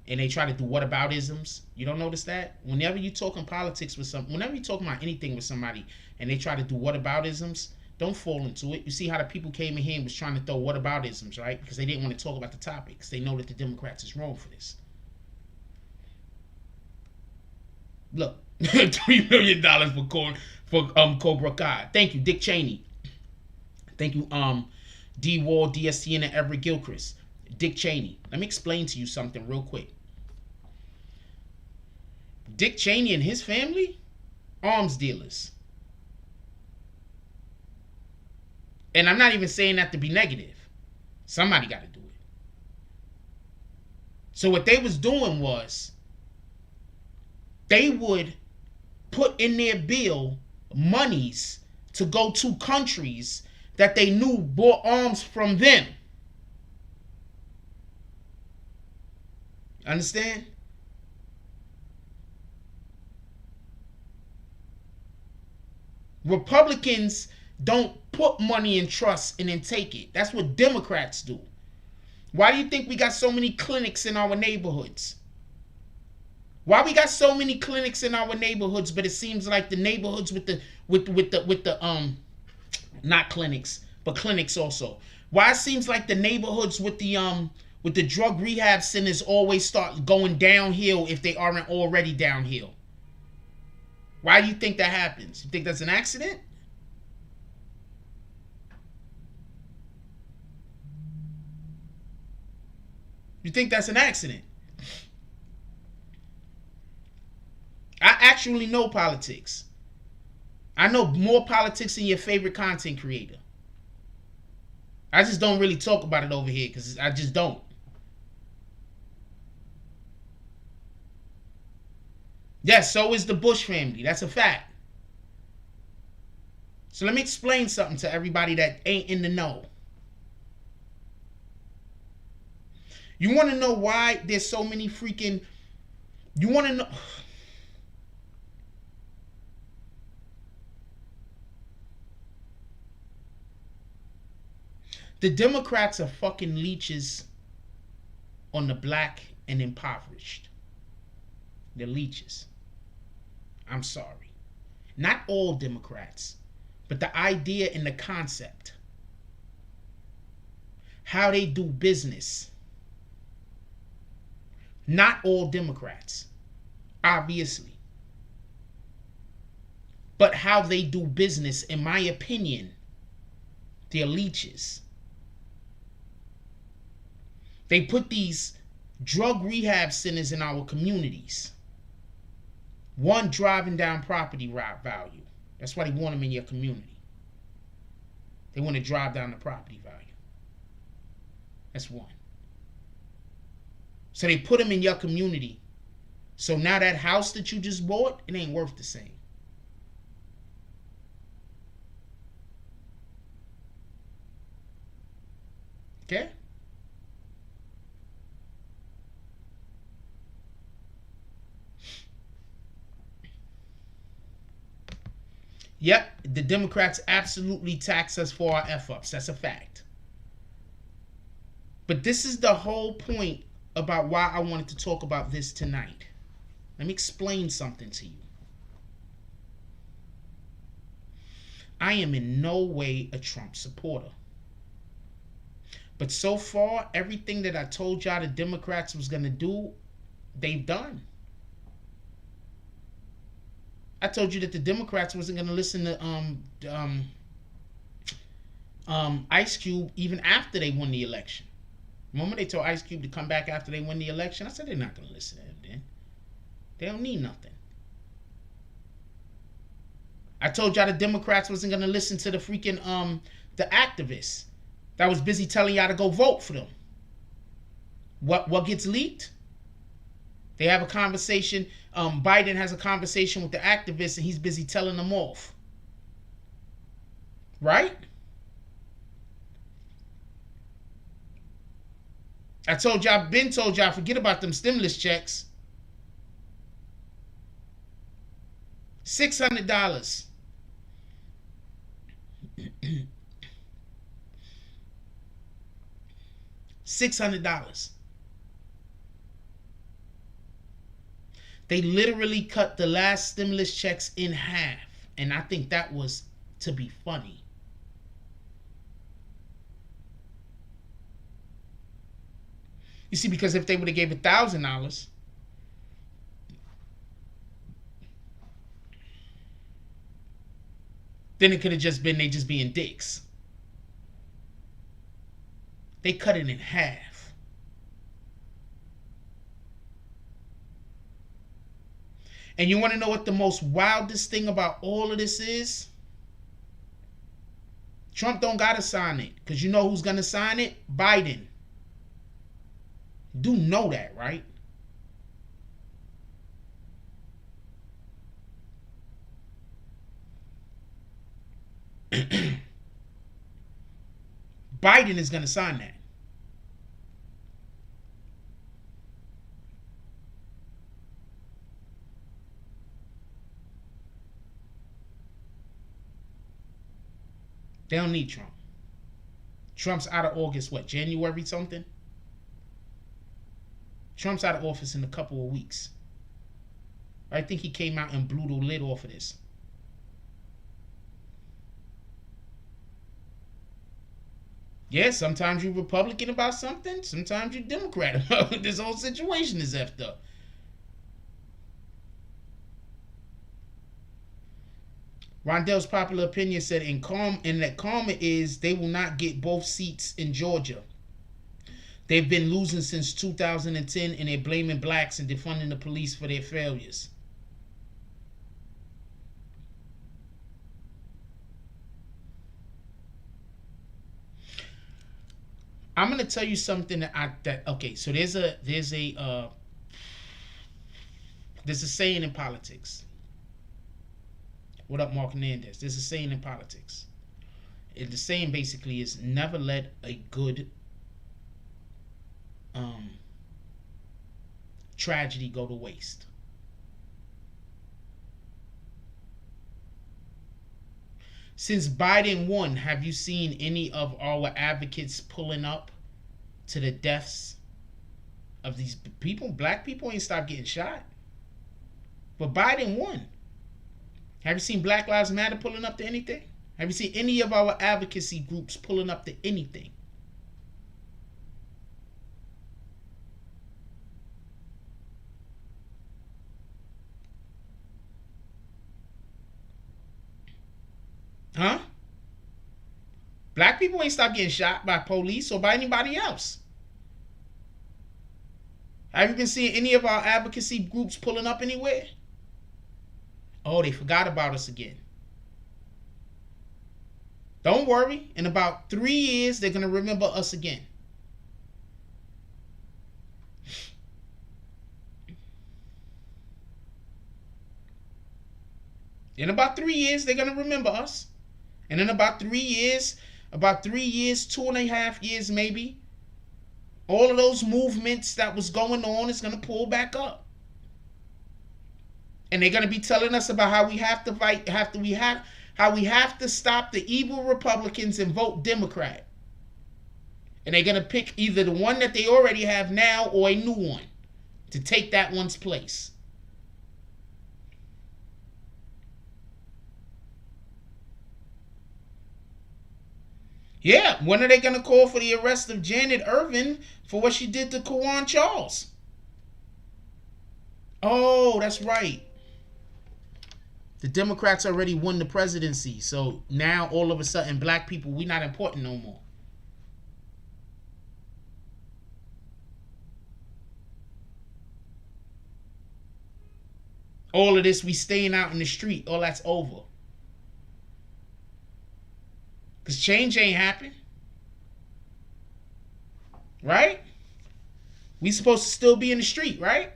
and they try to do whataboutisms, you don't notice that? Whenever you talking politics with whenever you talking about anything with somebody, and they try to do whataboutisms, don't fall into it. You see how the people came in here and was trying to throw whataboutisms, right? Because they didn't want to talk about the topics. They know that the Democrats is wrong for this. Look, $3 million for Cobra Kai. Thank you, Dick Cheney. Thank you, D Wall, DSTN, and Everett Gilchrist. Dick Cheney. Let me explain to you something real quick. Dick Cheney and his family, arms dealers. And I'm not even saying that to be negative. Somebody got to do it. So what they was doing was, they would put in their bill monies to go to countries that they knew bought arms from them. Understand? Republicans don't put money in trust and then take it. That's what Democrats do. Why do you think we got so many clinics in our neighborhoods? Why we got so many clinics in our neighborhoods, but it seems like the neighborhoods with the not clinics, but clinics also. Why it seems like the neighborhoods with the drug rehab centers always start going downhill if they aren't already downhill? Why do you think that happens? You think that's an accident? You think that's an accident? I actually know politics. I know more politics than your favorite content creator. I just don't really talk about it over here because I just don't. Yes, so is the Bush family. That's a fact. So let me explain something to everybody that ain't in the know. You want to know why there's so many freaking... You want to know... The Democrats are fucking leeches on the black and impoverished. They're leeches. I'm sorry. Not all Democrats, but the idea and the concept. How they do business. Not all Democrats, obviously. But how they do business, in my opinion, they're leeches. They put these drug rehab centers in our communities. One, driving down property value. That's why they want them in your community. They want to drive down the property value. That's one. So they put them in your community. So now that house that you just bought, it ain't worth the same. Okay? Yep, the Democrats absolutely tax us for our F-ups. That's a fact. But this is the whole point about why I wanted to talk about this tonight. Let me explain something to you. I am in no way a Trump supporter. But so far, everything that I told y'all the Democrats was going to do, they've done. I told you that the Democrats wasn't going to listen to Ice Cube even after they won the election. Remember they told Ice Cube to come back after they win the election? I said they're not going to listen to him then. They don't need nothing. I told y'all the Democrats wasn't going to listen to the freaking the activists that was busy telling y'all to go vote for them. What gets leaked? They have a conversation. Biden has a conversation with the activists and he's busy telling them off. Right? I told y'all, been told y'all, forget about them stimulus checks. $600. $600. They literally cut the last stimulus checks in half. And I think that was to be funny. You see, because if they would have gave $1,000, then it could have just been they just being dicks. They cut it in half. And you want to know what the most wildest thing about all of this is? Trump don't got to sign it. Because you know who's going to sign it? Biden. Do know that, right? Biden is going to sign that. They don't need Trump. Trump's out of August, what, January something? Trump's out of office in a couple of weeks. I think he came out and blew the lid off of this. Yeah, sometimes you're Republican about something. Sometimes you're Democrat about this whole situation is effed up. Rondell's popular opinion said that karma is they will not get both seats in Georgia. They've been losing since 2010 and they're blaming blacks and defunding the police for their failures. I'm gonna tell you something okay. So there's a saying in politics. What up, Mark Hernandez? There's a saying in politics. And the saying basically is never let a good tragedy go to waste. Since Biden won, have you seen any of our advocates pulling up to the deaths of these people? Black people ain't stopped getting shot. But Biden won. Have you seen Black Lives Matter pulling up to anything? Have you seen any of our advocacy groups pulling up to anything? Huh? Black people ain't stopped getting shot by police or by anybody else. Have you been seeing any of our advocacy groups pulling up anywhere? Oh, they forgot about us again. Don't worry. In about 3 years, they're going to remember us again. In about 3 years, they're going to remember us. And in about 3 years, 2.5 years maybe, all of those movements that was going on is going to pull back up. And they're going to be telling us about how we have to fight, how we have to stop the evil Republicans and vote Democrat. And they're going to pick either the one that they already have now or a new one to take that one's place. Yeah, when are they going to call for the arrest of Janet Irvin for what she did to Kawan Charles? Oh, that's right. The Democrats already won the presidency, so now all of a sudden black people, we not important no more. All of this, we staying out in the street, all that's over. Because change ain't happened. Right? We supposed to still be in the street, right?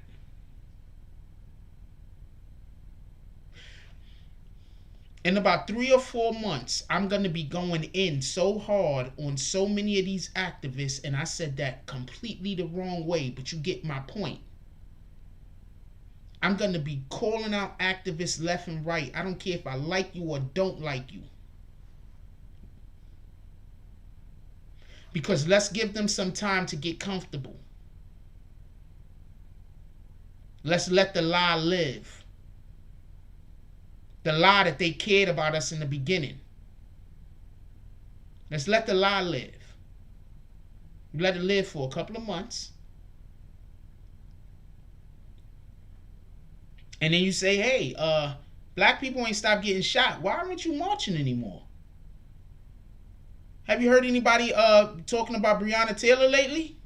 In about 3 or 4 months, I'm going to be going in so hard on so many of these activists, and I said that completely the wrong way, but you get my point. I'm going to be calling out activists left and right. I don't care if I like you or don't like you. Because let's give them some time to get comfortable. Let's let the lie live. The lie that they cared about us in the beginning. Let's let the lie live. You let it live for a couple of months. And then you say, hey, black people ain't stopped getting shot. Why aren't you marching anymore? Have you heard anybody talking about Breonna Taylor lately?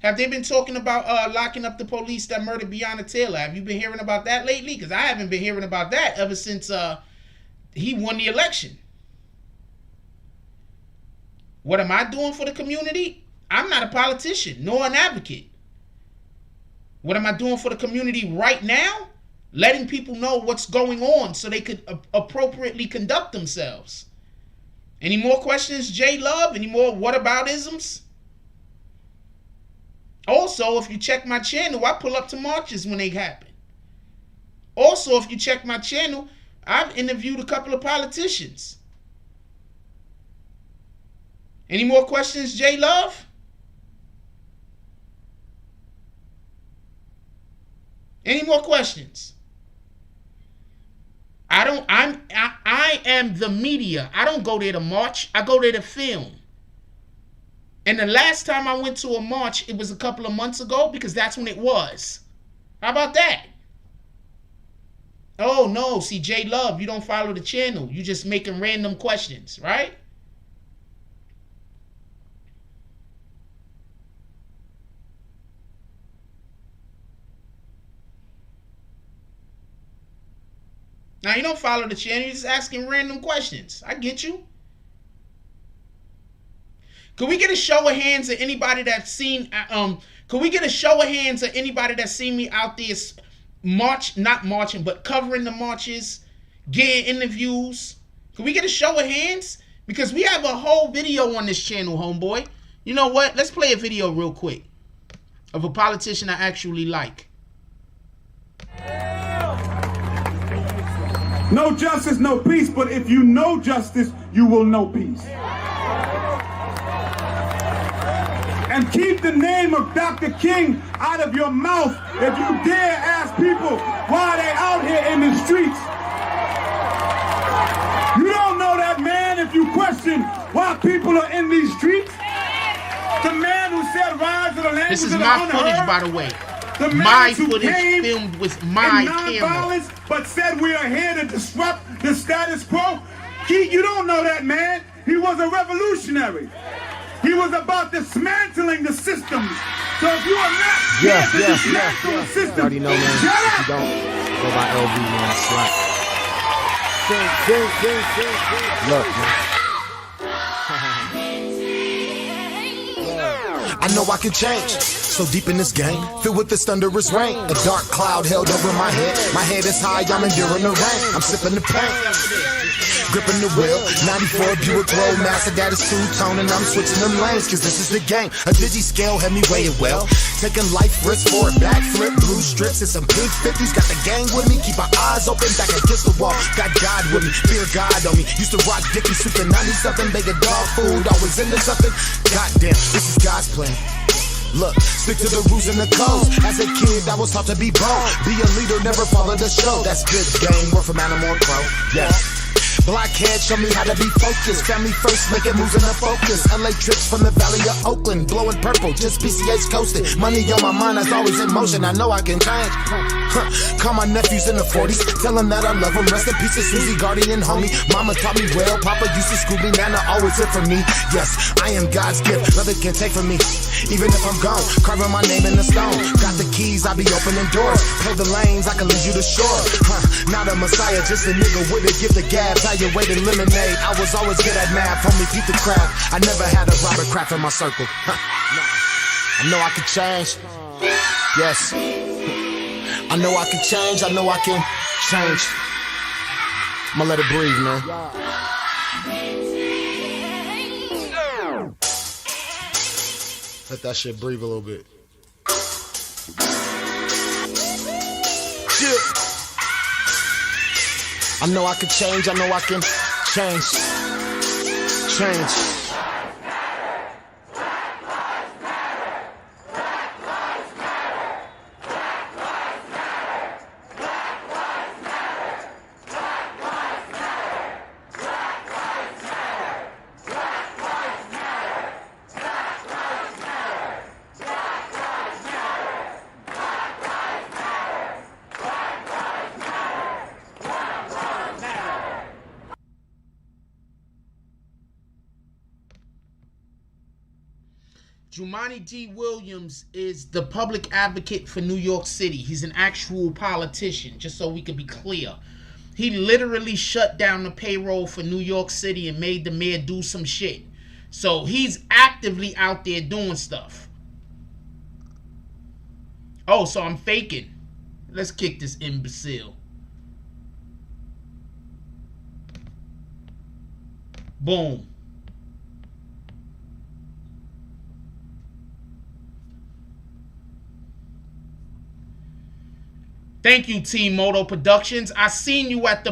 Have they been talking about locking up the police that murdered Breonna Taylor? Have you been hearing about that lately? Because I haven't been hearing about that ever since he won the election. What am I doing for the community? I'm not a politician nor an advocate. What am I doing for the community right now? Letting people know what's going on so they could appropriately conduct themselves. Any more questions, J Love? Any more whataboutisms? Also, if you check my channel, I pull up to marches when they happen. Also, if you check my channel, I've interviewed a couple of politicians. Any more questions, J Love? Any more questions? I am the media. I don't go there to march. I go there to film. And the last time I went to a march, it was a couple of months ago because that's when it was. How about that? Oh no, see J Love, you don't follow the channel. You just making random questions, right? Now, you don't follow the channel. You're just asking random questions. I get you. Can we get a show of hands of anybody that's seen, can we get a show of hands of anybody that's seen me out there not marching, but covering the marches, getting interviews? Can we get a show of hands? Because we have a whole video on this channel, homeboy. You know what? Let's play a video real quick of a politician I actually like. No justice, no peace, but if you know justice, you will know peace. And keep the name of Dr. King out of your mouth if you dare ask people why they out here in the streets. You don't know that man if you question why people are in these streets. The man who said rise to the land. This is my footage, by the way. My footage filmed with my camera. But said we are here to disrupt the status quo. You don't know that man. He was a revolutionary. He was about dismantling the systems. So if you are not here to dismantle the systems, you already know, man. shut If up. you don't go by LV, man. Slap. Look, man. I know I can change. So deep in this game, filled with this thunderous rain. A dark cloud held over my head. My head is high, I'm enduring the rain. I'm sipping the pain. Gripping the wheel, 94 Buick Roadmaster, that is two-tone, and I'm switching them lanes, cause this is the game. A digi scale had me weighing well. Taking life risks for a backflip, blue strips and some pink 50s. Got the gang with me, keep my eyes open, back against the wall. Got God with me, fear God on me. Used to rock Dickie, super 90-something, bake a dog food, always into something. Goddamn, this is God's plan. Look, stick to the rules and the codes. As a kid, I was taught to be bold. Be a leader, never follow the show. That's good game, work from Animal Crow. Yes. Blockhead, show me how to be focused. Family first, making moves in the focus. LA trips from the valley of Oakland, blowing purple, just PCH coasting. Money on my mind, that's always in motion. I know I can change. Call my nephews in the 40s, tell them that I love them. Rest in peace to Susie, guardian homie. Mama taught me well, Papa used to school me, Nana always it for me. Yes, I am God's gift, nothing can take from me. Even if I'm gone, carving my name in the stone. Got the keys, I be opening doors. Play the lanes, I can lead you to shore. Not a messiah, just a nigga with a gift of gab. Your weight in lemonade. I was always good at math, homie, beat the crap. I never had a Robert Kraft in my circle. I know I can change. Yes. I know I can change. I know I can change. I'ma let it breathe, man. Let that shit breathe a little bit. Yeah. I know I can change, I know I can change. Change. Jumaane D. Williams is the public advocate for New York City. He's an actual politician, just so we can be clear. He literally shut down the payroll for New York City and made the mayor do some shit. So he's actively out there doing stuff. Oh, so I'm faking. Let's kick this imbecile. Boom. Thank you, Team Moto Productions. I seen you at the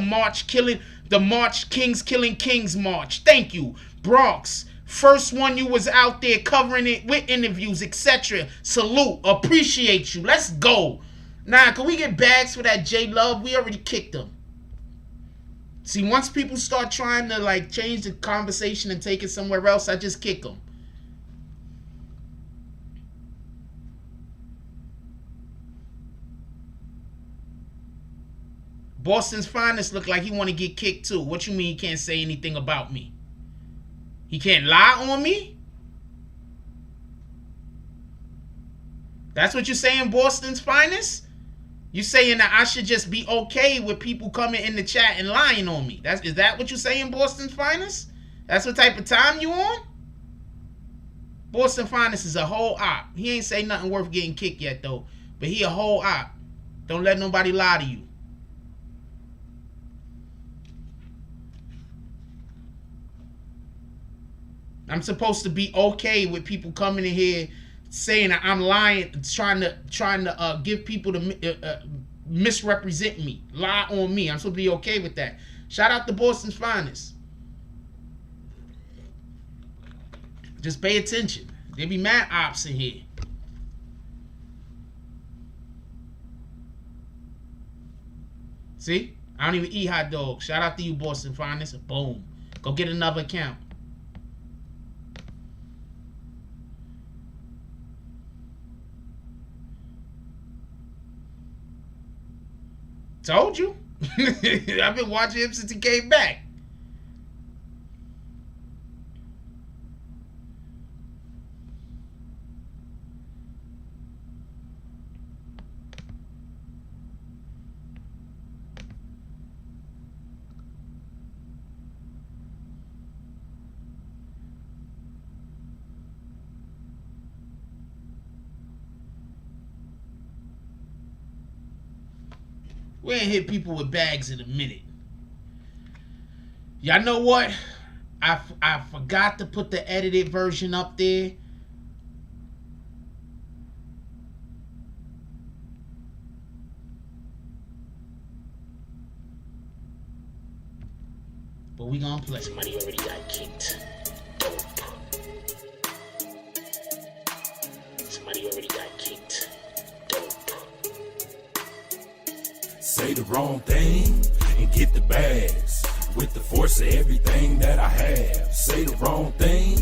Kings Killing Kings March. Thank you. Bronx, first one you was out there covering it with interviews, etc. Salute. Appreciate you. Let's go. Nah, can we get bags for that J Love? We already kicked them. See, once people start trying to like change the conversation and take it somewhere else, I just kick them. Boston's Finest look like he want to get kicked too. What you mean he can't say anything about me? He can't lie on me? That's what you're saying, Boston's Finest? You saying that I should just be okay with people coming in the chat and lying on me? Is that what you're saying, Boston's Finest? That's what type of time you on? Boston Finest is a whole op. He ain't say nothing worth getting kicked yet, though. But he a whole op. Don't let nobody lie to you. I'm supposed to be okay with people coming in here saying that I'm lying, trying to give people to misrepresent me, lie on me. I'm supposed to be okay with that. Shout out to Boston's Finest. Just pay attention. There be mad ops in here. See? I don't even eat hot dogs. Shout out to you, Boston Finest. Boom. Go get another account. Told you. I've been watching him since he came back. We ain't hit people with bags in a minute. Y'all know what? I forgot to put the edited version up there. But we gonna play. Somebody already got kicked. Dope. Somebody already got kicked. Dope. Say the wrong thing and get the bags. With the force of everything that I have. Say the wrong thing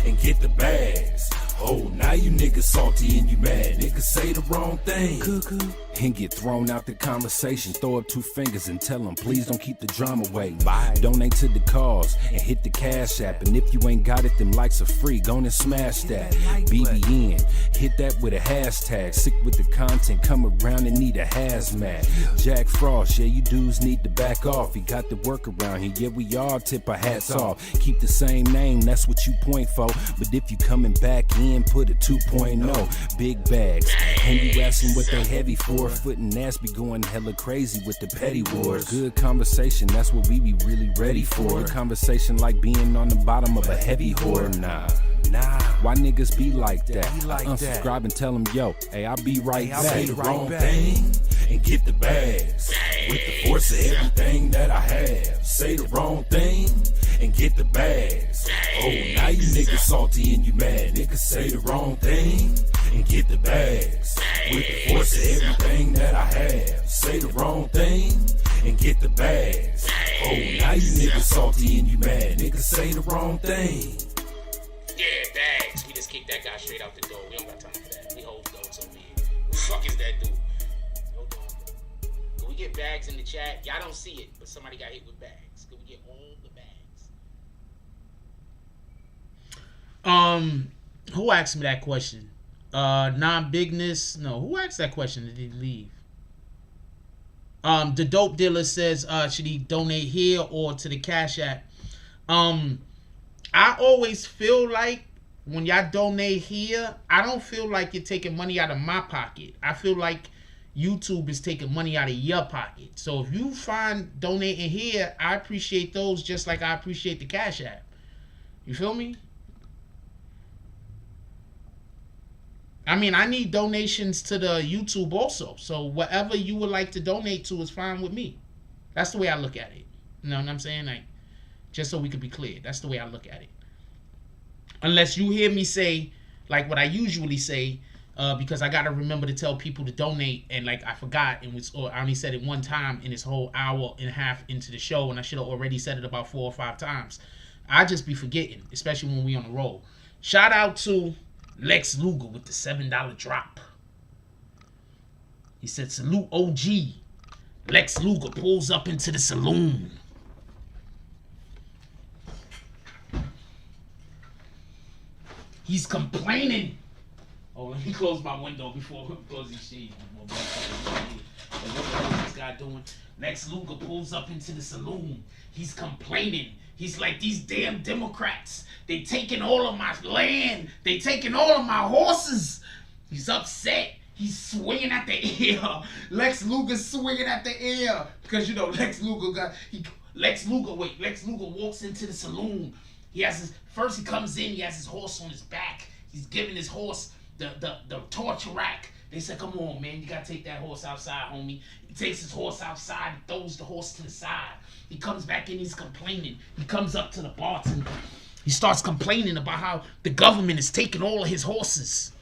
and get the bags. Oh, now you niggas salty and you mad. Niggas say the wrong thing. Cuckoo. And get thrown out the conversation. Throw up 2 fingers and tell them, please don't keep the drama away. Bye. Donate to the cause and hit the cash app. And if you ain't got it, them likes are free. Go and smash that. BBN. Hit that with a hashtag. Sick with the content. Come around and need a hazmat. Jack Frost. Yeah, you dudes need to back off. You got the work around here. Yeah, we all tip our hats off. Keep the same name. That's what you point for. But if you coming back in, put a 2.0. Big bags. And you asking what they heavy for. Foot and ass be going hella crazy with the petty wars. Good conversation, that's what we be really ready for. Good conversation like being on the bottom of a heavy whore. Nah. Why niggas be like that? Unsubscribe and tell them, yo, hey, I'll be right back. Say the wrong thing and get the bags. With the force of everything that I have. Say the wrong thing and get the bags. Oh, now you niggas salty and you mad. Niggas say the wrong thing and get the bags. With the force of everything that I have. Say the wrong thing and get the bags. Oh, now you niggas salty and you mad. Niggas say the wrong thing. Yeah, bags. We just kicked that guy straight out the door. We don't got time for that. We hold those over here. Who the fuck is that dude? Hold on. Can we get bags in the chat? Y'all don't see it, but somebody got hit with bags. Can we get all the bags? Who asked me that question? Non-bigness. No, who asked that question? Did he leave? The dope dealer says, should he donate here or to the Cash App? I always feel like when y'all donate here, I don't feel like you're taking money out of my pocket. I feel like YouTube is taking money out of your pocket. So if you find donating here, I appreciate those just like I appreciate the Cash App. You feel me? I mean, I need donations to the YouTube also. So whatever you would like to donate to is fine with me. That's the way I look at it. You know what I'm saying? Like, just so we could be clear. That's the way I look at it. Unless you hear me say, like what I usually say, because I got to remember to tell people to donate, and like I forgot, or I only said it one time in this whole hour and a half into the show, and I should have already said it about 4 or 5 times. I just be forgetting, especially when we on the roll. Shout out to Lex Luger with the $7 drop. He said, salute OG. Lex Luger pulls up into the saloon. He's complaining. Oh, let me close my window before I close these shades. What the hell is this guy doing? Lex Luger pulls up into the saloon. He's complaining. He's like, these damn Democrats, they taking all of my land. They taking all of my horses. He's upset. He's swinging at the air. Lex Luger's swinging at the air. Because, you know, Lex Luger walks into the saloon. He comes in, he has his horse on his back. He's giving his horse the torture rack. They said, come on, man, you gotta take that horse outside, homie. He takes his horse outside, throws the horse to the side. He comes back in, he's complaining. He comes up to the bartender. He starts complaining about how the government is taking all of his horses.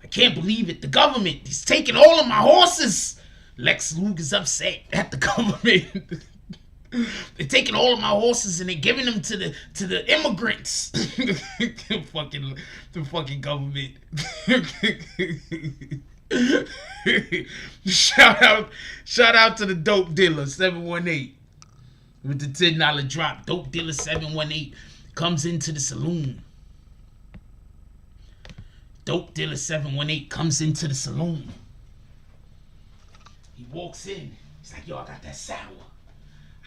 I can't believe it. The government is taking all of my horses. Lex Luger's upset at the government. They're taking all of my horses and they're giving them to the immigrants. the fucking government. Shout out to the dope dealer 718 with the $10 drop. Dope dealer 718 comes into the saloon. Dope dealer 718 comes into the saloon. He walks in. He's like, yo, I got that sour.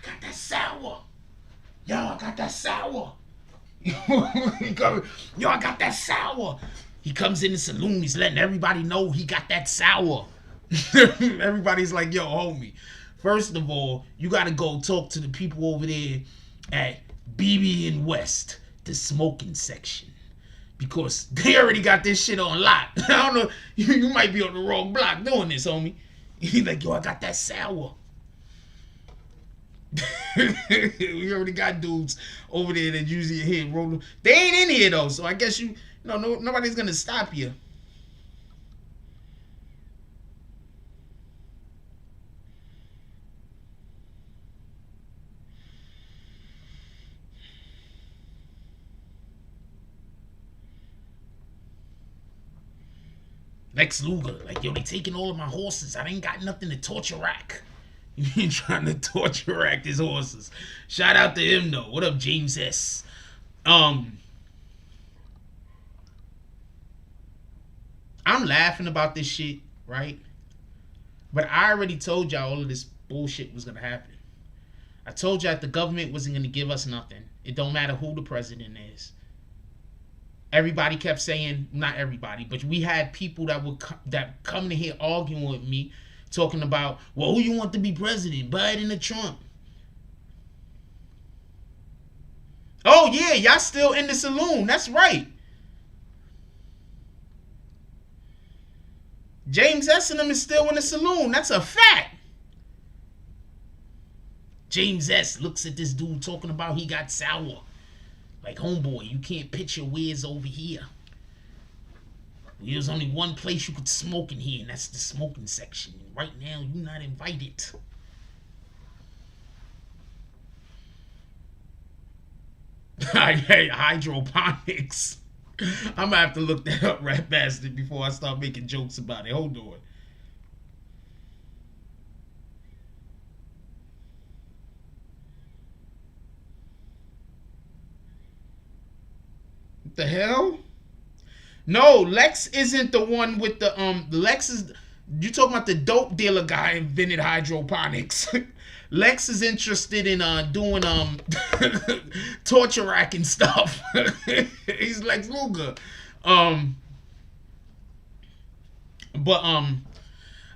Got that sour. Yo, I got that sour. Yo, I got that sour. He comes in the saloon. He's letting everybody know he got that sour. Everybody's like, yo, homie. First of all, you got to go talk to the people over there at BB and West, the smoking section. Because they already got this shit on lock. I don't know. You might be on the wrong block doing this, homie. He's like, yo, I got that sour. We already got dudes over there that usually here rolling. They ain't in here though, so I guess nobody's gonna stop you. Lex Luger, like, yo, they taking all of my horses. I ain't got nothing to torture rack. He ain't trying to torture rack his horses. Shout out to him though. What up, James S? I'm laughing about this shit, right? But I already told y'all all of this bullshit was gonna happen. I told y'all the government wasn't gonna give us nothing. It don't matter who the president is. Everybody kept saying, not everybody, but we had people that come in here arguing with me, talking about, well, who you want to be president, Biden or Trump? Oh yeah, y'all still in the saloon. That's right. James S. and them is still in the saloon. That's a fact. James S. looks at this dude talking about he got sour. Like, homeboy, you can't pitch your wares over here. There's only one place you could smoke in here, and that's the smoking section. Right now, you're not invited. Hey, hydroponics. I'm gonna have to look that up, Rat Bastard, before I start making jokes about it. Hold on. What the hell? No, Lex isn't the one with the Lex is, you talking about the dope dealer guy invented hydroponics. Lex is interested in doing torture rack and stuff. He's Lex Luger. But I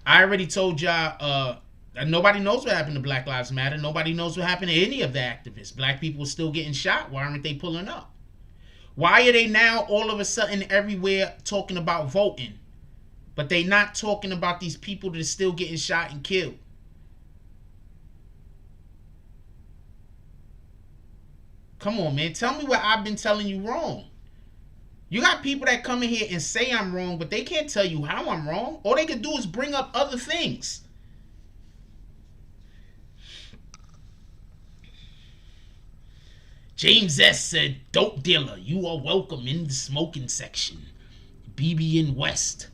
already told y'all nobody knows what happened to Black Lives Matter. Nobody knows what happened to any of the activists. Black people are still getting shot. Why aren't they pulling up? Why are they now all of a sudden everywhere talking about voting? But they not talking about these people that are still getting shot and killed. Come on, man. Tell me what I've been telling you wrong. You got people that come in here and say I'm wrong, but they can't tell you how I'm wrong. All they can do is bring up other things. James S. said, dope dealer, you are welcome in the smoking section. BBN West.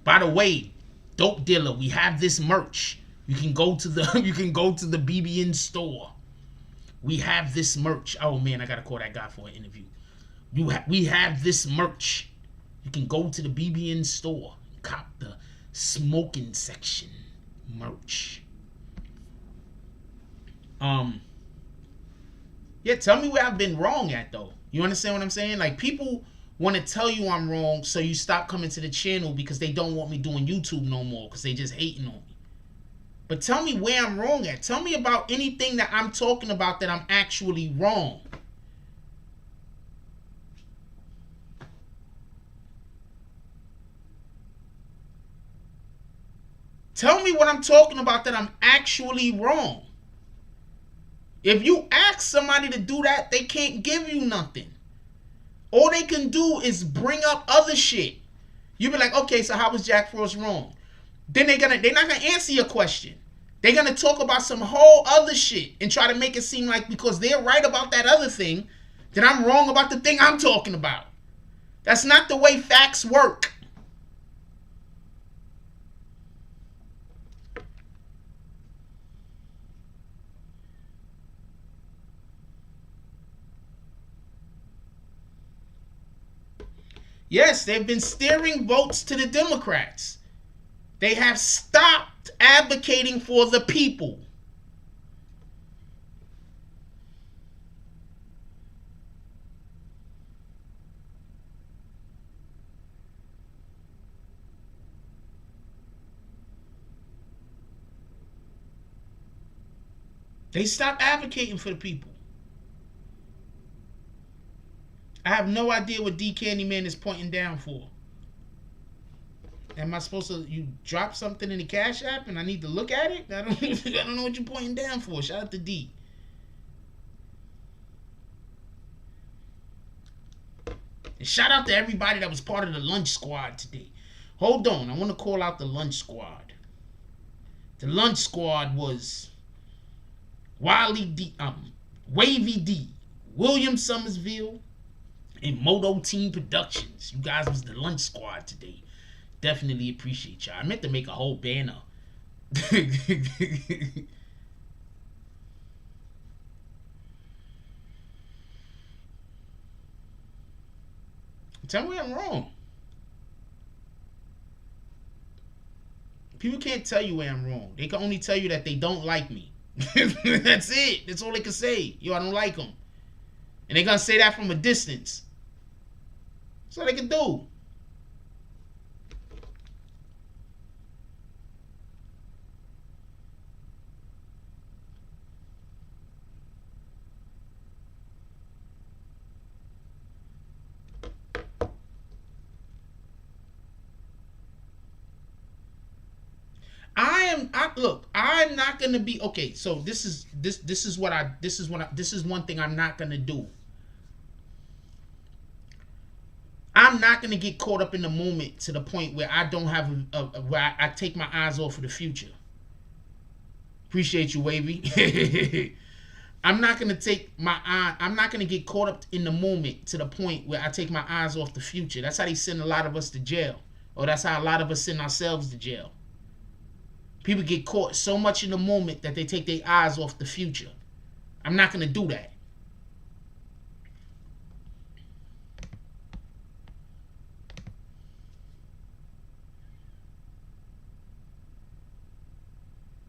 By the way, dope dealer, we have this merch. You can go to the BBN store. We have this merch. Oh man, I gotta call that guy for an interview. We have this merch. You can go to the BBN store, cop the smoking section Merch. Yeah, tell me where I've been wrong at, though. You understand what I'm saying? Like, people want to tell you I'm wrong, so you stop coming to the channel because they don't want me doing YouTube no more, because they just hating on me. But tell me where I'm wrong at. Tell me about anything that I'm talking about that I'm actually wrong. Tell me what I'm talking about that I'm actually wrong. If you ask somebody to do that, they can't give you nothing. All they can do is bring up other shit. You be like, okay, so how was Jack Frost wrong? Then they're not gonna answer your question. They're gonna talk about some whole other shit and try to make it seem like because they're right about that other thing, that I'm wrong about the thing I'm talking about. That's not the way facts work. Yes, they've been steering votes to the Democrats. They have stopped advocating for the people. They stopped advocating for the people. I have no idea what D Candyman is pointing down for. Am I supposed to, you drop something in the Cash App and I need to look at it? I don't know what you're pointing down for. Shout out to D. And shout out to everybody that was part of the lunch squad today. Hold on, I want to call out the lunch squad. The lunch squad was Wavy D, William Summersville, and Moto Team Productions. You guys was the lunch squad today. Definitely appreciate y'all. I meant to make a whole banner. Tell me where I'm wrong. People can't tell you where I'm wrong. They can only tell you that they don't like me. That's it. That's all they can say. Yo, I don't like them. And they're going to say that from a distance. That's all they can do. Look, I'm not gonna be okay. So this is one thing I'm not gonna do. I'm not gonna get caught up in the moment to the point where I don't have where I take my eyes off of the future. Appreciate you, Wavy. I'm not gonna get caught up in the moment to the point where I take my eyes off the future. That's how they send a lot of us to jail, or that's how a lot of us send ourselves to jail. People get caught so much in the moment that they take their eyes off the future. I'm not going to do that.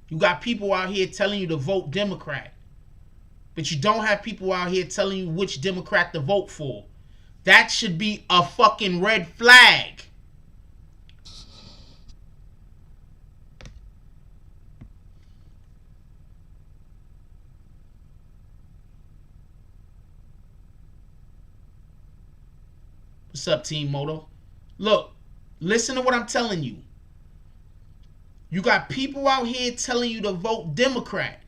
You got people out here telling you to vote Democrat, but you don't have people out here telling you which Democrat to vote for. That should be a fucking red flag. What's up, Team Moto? Look, listen to what I'm telling you. You got people out here telling you to vote Democrat,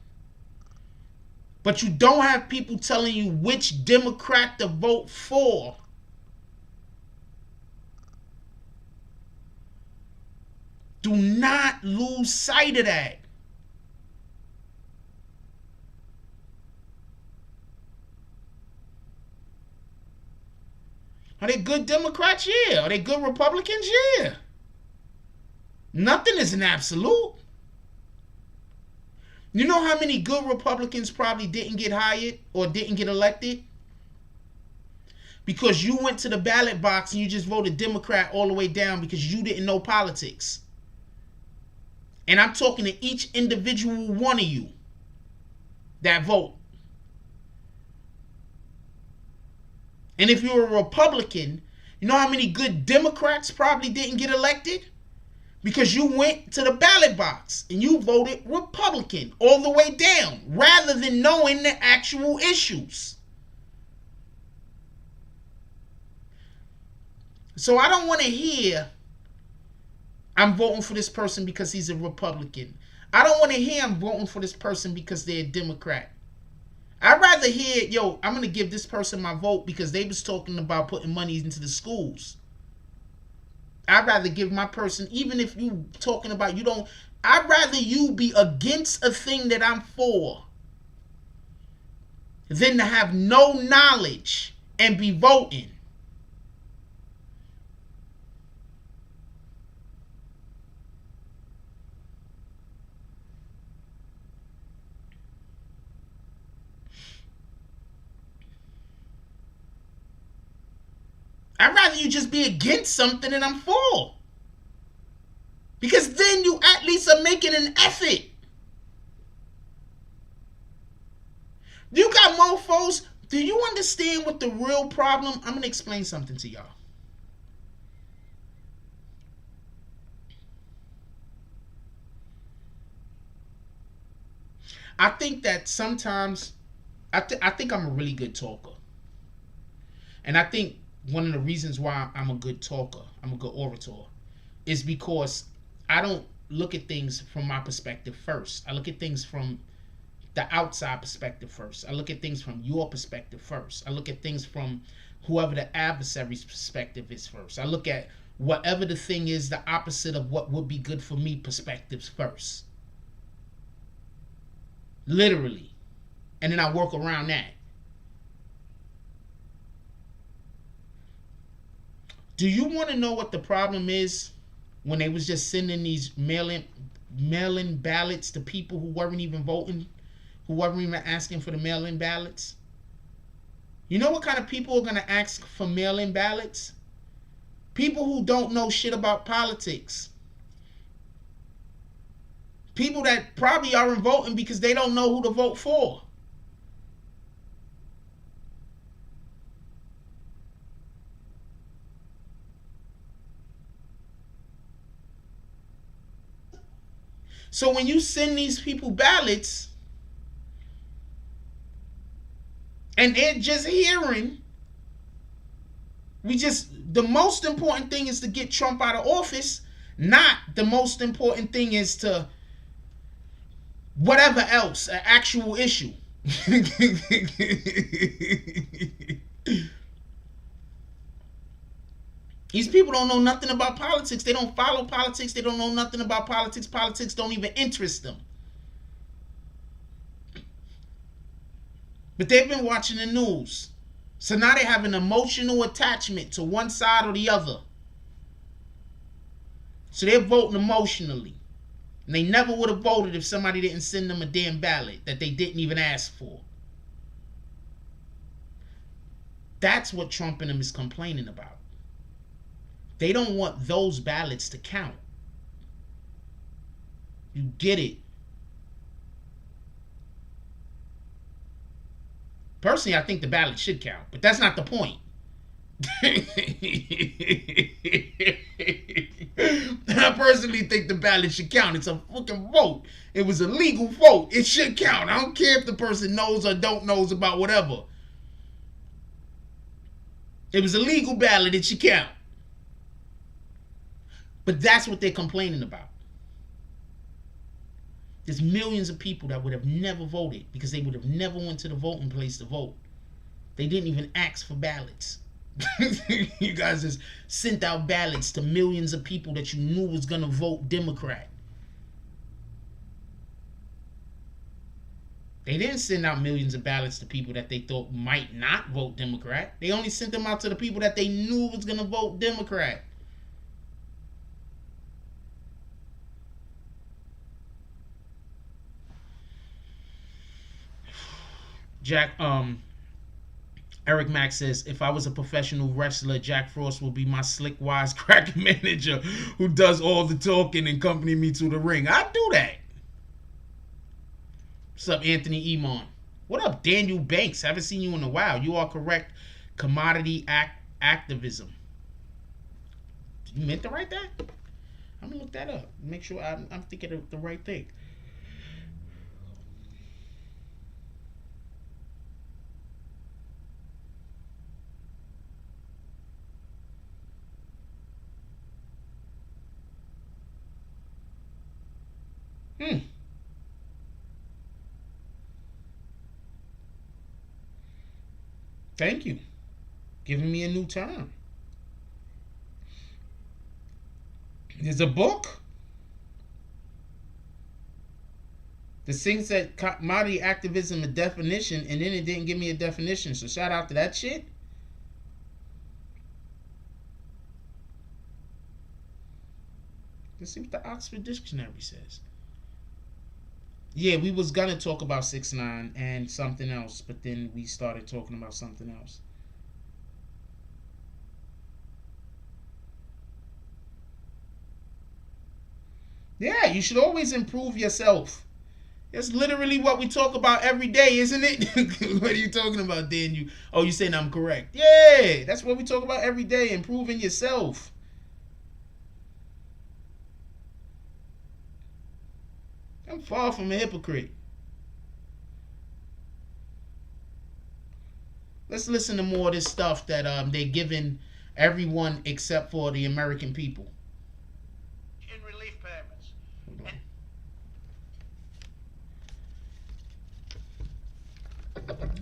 but you don't have people telling you which Democrat to vote for. Do not lose sight of that. Are they good Democrats? Yeah. Are they good Republicans? Yeah. Nothing is an absolute. You know how many good Republicans probably didn't get hired or didn't get elected? Because you went to the ballot box and you just voted Democrat all the way down because you didn't know politics. And I'm talking to each individual one of you that vote. And if you're a Republican, you know how many good Democrats probably didn't get elected? Because you went to the ballot box and you voted Republican all the way down rather than knowing the actual issues. So I don't want to hear, I'm voting for this person because he's a Republican. I don't want to hear I'm voting for this person because they're a Democrat. I'd rather hear, yo, I'm going to give this person my vote because they was talking about putting money into the schools. I'd rather give my person, even if you talking about you don't, I'd rather you be against a thing that I'm for than to have no knowledge and be voting. I'd rather you just be against something that I'm for. Because then you at least are making an effort. You got mofos. Do you understand what the real problem? I'm going to explain something to y'all. I think that sometimes, I think I'm a really good talker. And I think one of the reasons why I'm a good talker, I'm a good orator, is because I don't look at things from my perspective first. I look at things from the outside perspective first. I look at things from your perspective first. I look at things from whoever the adversary's perspective is first. I look at whatever the thing is, the opposite of what would be good for me perspectives first. Literally. And then I work around that. Do you want to know what the problem is when they was just sending these mail-in ballots to people who weren't even voting, who weren't even asking for the mail-in ballots? You know what kind of people are going to ask for mail-in ballots? People who don't know shit about politics. People that probably aren't voting because they don't know who to vote for. So when you send these people ballots and they're just hearing, the most important thing is to get Trump out of office, not the most important thing is to whatever else, an actual issue. These people don't know nothing about politics. They don't follow politics. They don't know nothing about politics. Politics don't even interest them. But they've been watching the news. So now they have an emotional attachment to one side or the other. So they're voting emotionally. And they never would have voted if somebody didn't send them a damn ballot that they didn't even ask for. That's what Trump and them is complaining about. They don't want those ballots to count. You get it. Personally, I think the ballot should count, but that's not the point. I personally think the ballot should count. It's a fucking vote. It was a legal vote. It should count. I don't care if the person knows or don't knows about whatever. It was a legal ballot. It should count. But that's what they're complaining about. There's millions of people that would have never voted because they would have never went to the voting place to vote. They didn't even ask for ballots. You guys just sent out ballots to millions of people that you knew was going to vote Democrat. They didn't send out millions of ballots to people that they thought might not vote Democrat. They only sent them out to the people that they knew was going to vote Democrat. Jack, Eric Mack says, if I was a professional wrestler, Jack Frost will be my slick, wise crack manager who does all the talking and accompany me to the ring. I'd do that. What's up, Anthony Emon? What up, Daniel Banks? Haven't seen you in a while. You are correct. Commodity activism. Did you meant to write that? I'm going to look that up. Make sure I'm thinking of the right thing. Thank you. Giving me a new term. There's a book. The thing said commodity activism a definition, and then it didn't give me a definition. So shout out to that shit. Let's see what the Oxford Dictionary says. Yeah, we was gonna talk about 6ix9ine and something else, but then we started talking about something else. Yeah, you should always improve yourself. That's literally what we talk about every day, isn't it? What are you talking about, Daniel? Oh, you saying I'm correct? Yeah, that's what we talk about every day, improving yourself. I'm far from a hypocrite. Let's listen to more of this stuff that they're giving everyone except for the American people. In relief payments.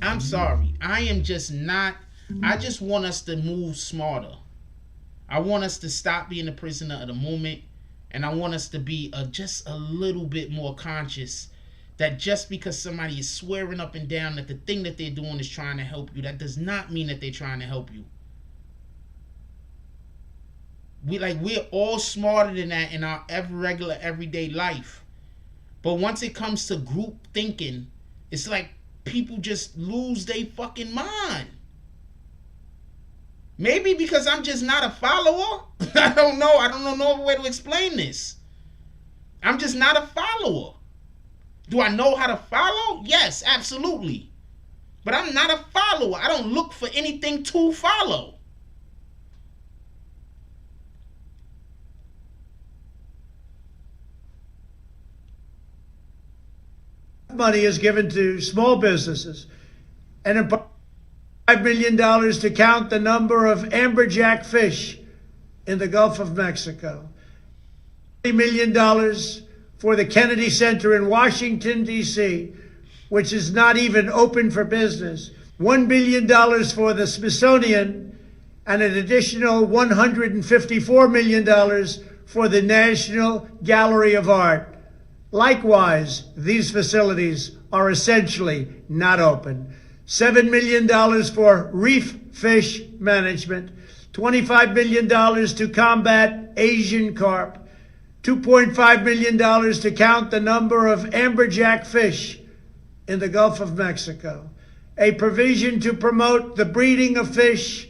I'm sorry. I am just not. I just want us to move smarter. I want us to stop being a prisoner of the moment. And I want us to be just a little bit more conscious that just because somebody is swearing up and down that the thing that they're doing is trying to help you, that does not mean that they're trying to help you. We're all smarter than that in our regular everyday life. But once it comes to group thinking, it's like people just lose their fucking mind. Maybe because I'm just not a follower. I don't know. I don't know no way to explain this. I'm just not a follower. Do I know how to follow? Yes, absolutely. But I'm not a follower. I don't look for anything to follow. Money is given to small businesses and $5 million to count the number of amberjack fish in the Gulf of Mexico. $20 million for the Kennedy Center in Washington, D.C., which is not even open for business. $1 billion for the Smithsonian, and an additional $154 million for the National Gallery of Art. Likewise, these facilities are essentially not open. $7 million for reef fish management, $25 million to combat Asian carp, $2.5 million to count the number of amberjack fish in the Gulf of Mexico, a provision to promote the breeding of fish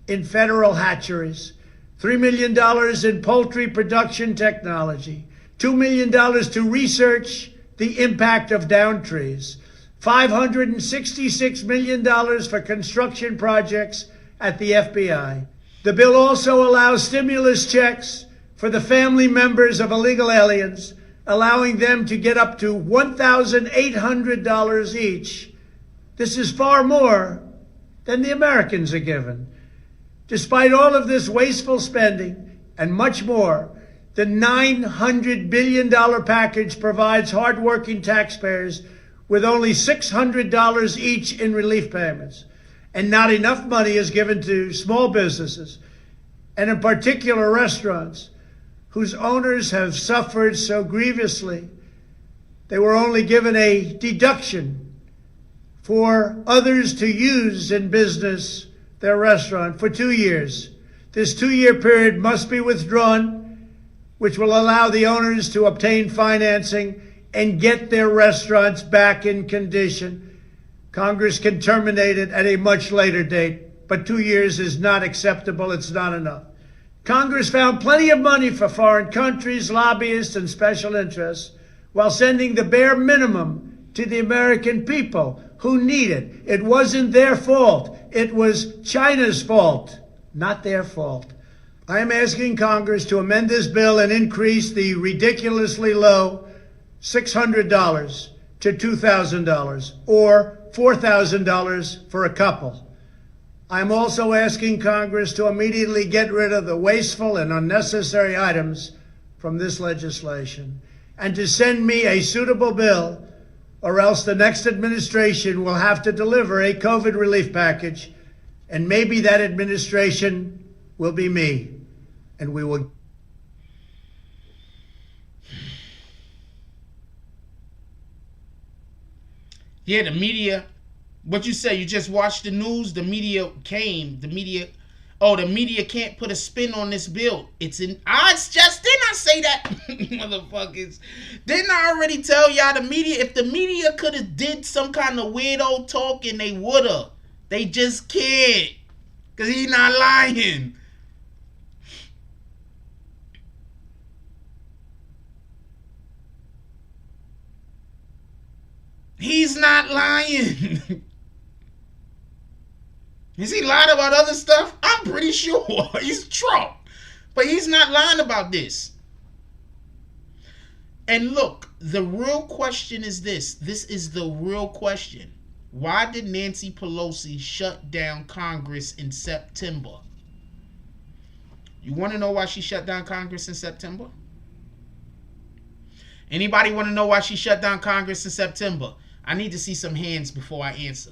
in federal hatcheries, $3 million in poultry production technology, $2 million to research the impact of down trees, $566 million for construction projects at the FBI. The bill also allows stimulus checks for the family members of illegal aliens, allowing them to get up to $1,800 each. This is far more than the Americans are given. Despite all of this wasteful spending and much more, the $900 billion package provides hardworking taxpayers with only $600 each in relief payments. And not enough money is given to small businesses, and in particular restaurants, whose owners have suffered so grievously. They were only given a deduction for others to use in business their restaurant for 2 years. This 2-year period must be withdrawn, which will allow the owners to obtain financing and get their restaurants back in condition. Congress can terminate it at a much later date, but 2 years is not acceptable. It's not enough. Congress found plenty of money for foreign countries, lobbyists, and special interests while sending the bare minimum to the American people who need it. It wasn't their fault. It was China's fault, not their fault. I am asking Congress to amend this bill and increase the ridiculously low $600 to $2,000 or $4,000 for a couple. I'm also asking Congress to immediately get rid of the wasteful and unnecessary items from this legislation and to send me a suitable bill, or else the next administration will have to deliver a COVID relief package, and maybe that administration will be me, and we will. Yeah, the media. What you say? You just watched the news. The media came. The media. Oh, the media can't put a spin on this bill. It's in. Didn't I say that, motherfuckers? Didn't I already tell y'all the media? If the media could have did some kind of weirdo talking, they woulda. They just can't, cause he's not lying. He's not lying. Is he lying about other stuff? I'm pretty sure. He's Trump. But he's not lying about this. And look, the real question is this. This is the real question. Why did Nancy Pelosi shut down Congress in September? You want to know why she shut down Congress in September? Anybody want to know why she shut down Congress in September? I need to see some hands before I answer.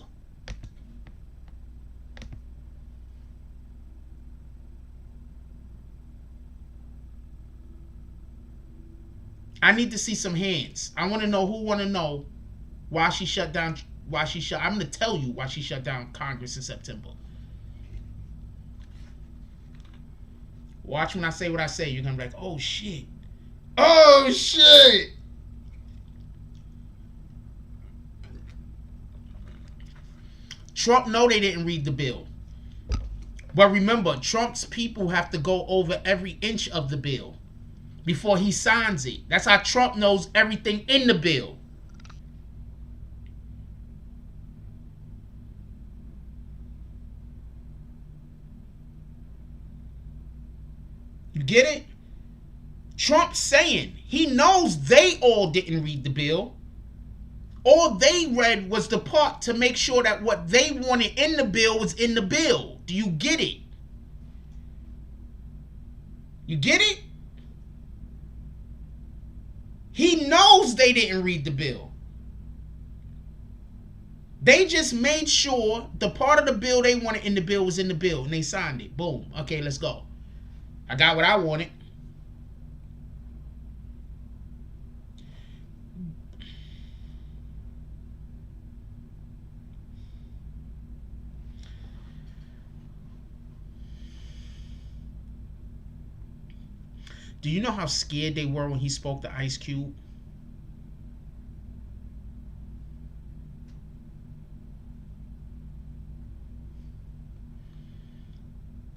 I need to see some hands. I want to know who want to know why she shut down. I'm going to tell you why she shut down Congress in September. Watch when I say what I say. You're going to be like, oh shit. Oh shit. Trump know they didn't read the bill. But remember, Trump's people have to go over every inch of the bill before he signs it. That's how Trump knows everything in the bill. You get it? Trump's saying he knows they all didn't read the bill. All they read was the part to make sure that what they wanted in the bill was in the bill. Do you get it? You get it? He knows they didn't read the bill. They just made sure the part of the bill they wanted in the bill was in the bill, and they signed it. Boom. Okay, let's go. I got what I wanted. Do you know how scared they were when he spoke to Ice Cube?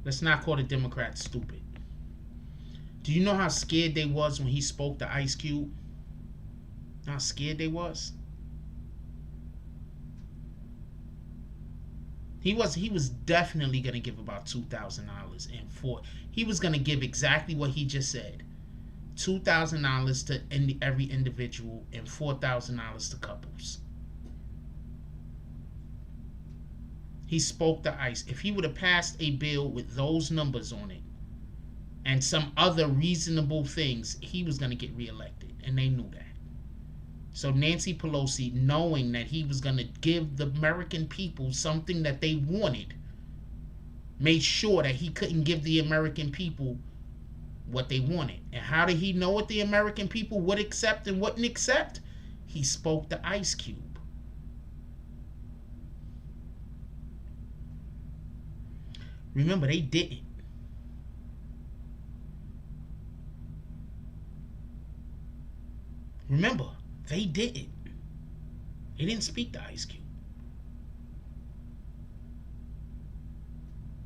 Let's not call the Democrats stupid. Do you know how scared they was when he spoke to Ice Cube? How scared they was? He was definitely going to give about $2,000 and he was going to give exactly what he just said. $2,000 to every individual and $4,000 to couples. He spoke to ICE. If he would have passed a bill with those numbers on it and some other reasonable things, he was going to get reelected, and they knew that. So Nancy Pelosi, knowing that he was going to give the American people something that they wanted, made sure that he couldn't give the American people what they wanted. And how did he know what the American people would accept and wouldn't accept? He spoke to Ice Cube. Remember, they didn't. Remember, they didn't. They didn't speak to Ice Cube.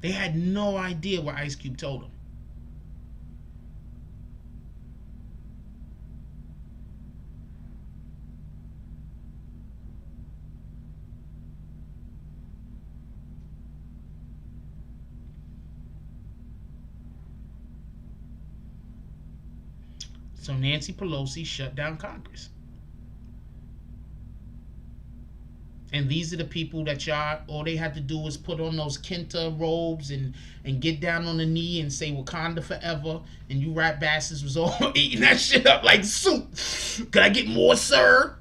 They had no idea what Ice Cube told them. So Nancy Pelosi shut down Congress. And these are the people that y'all, all they had to do was put on those kente robes and get down on the knee and say Wakanda forever. And you rat bastards was all eating that shit up like soup. Could I get more, sir?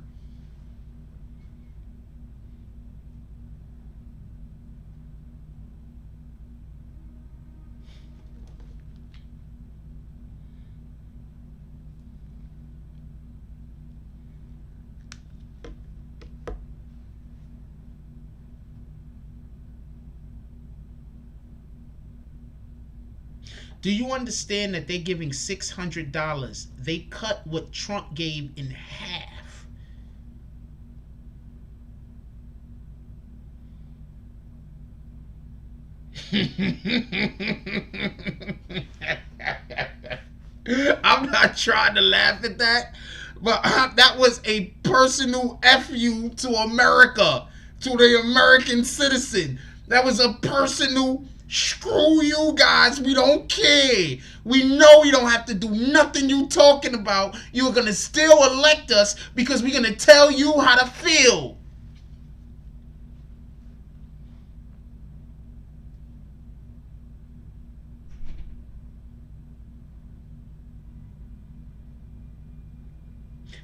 Do you understand that they're giving $600? They cut what Trump gave in half. I'm not trying to laugh at that, but that was a personal FU to America, to the American citizen. That was a personal screw you guys, we don't care. We know you don't have to do nothing you talking about. You're gonna still elect us because we're gonna tell you how to feel.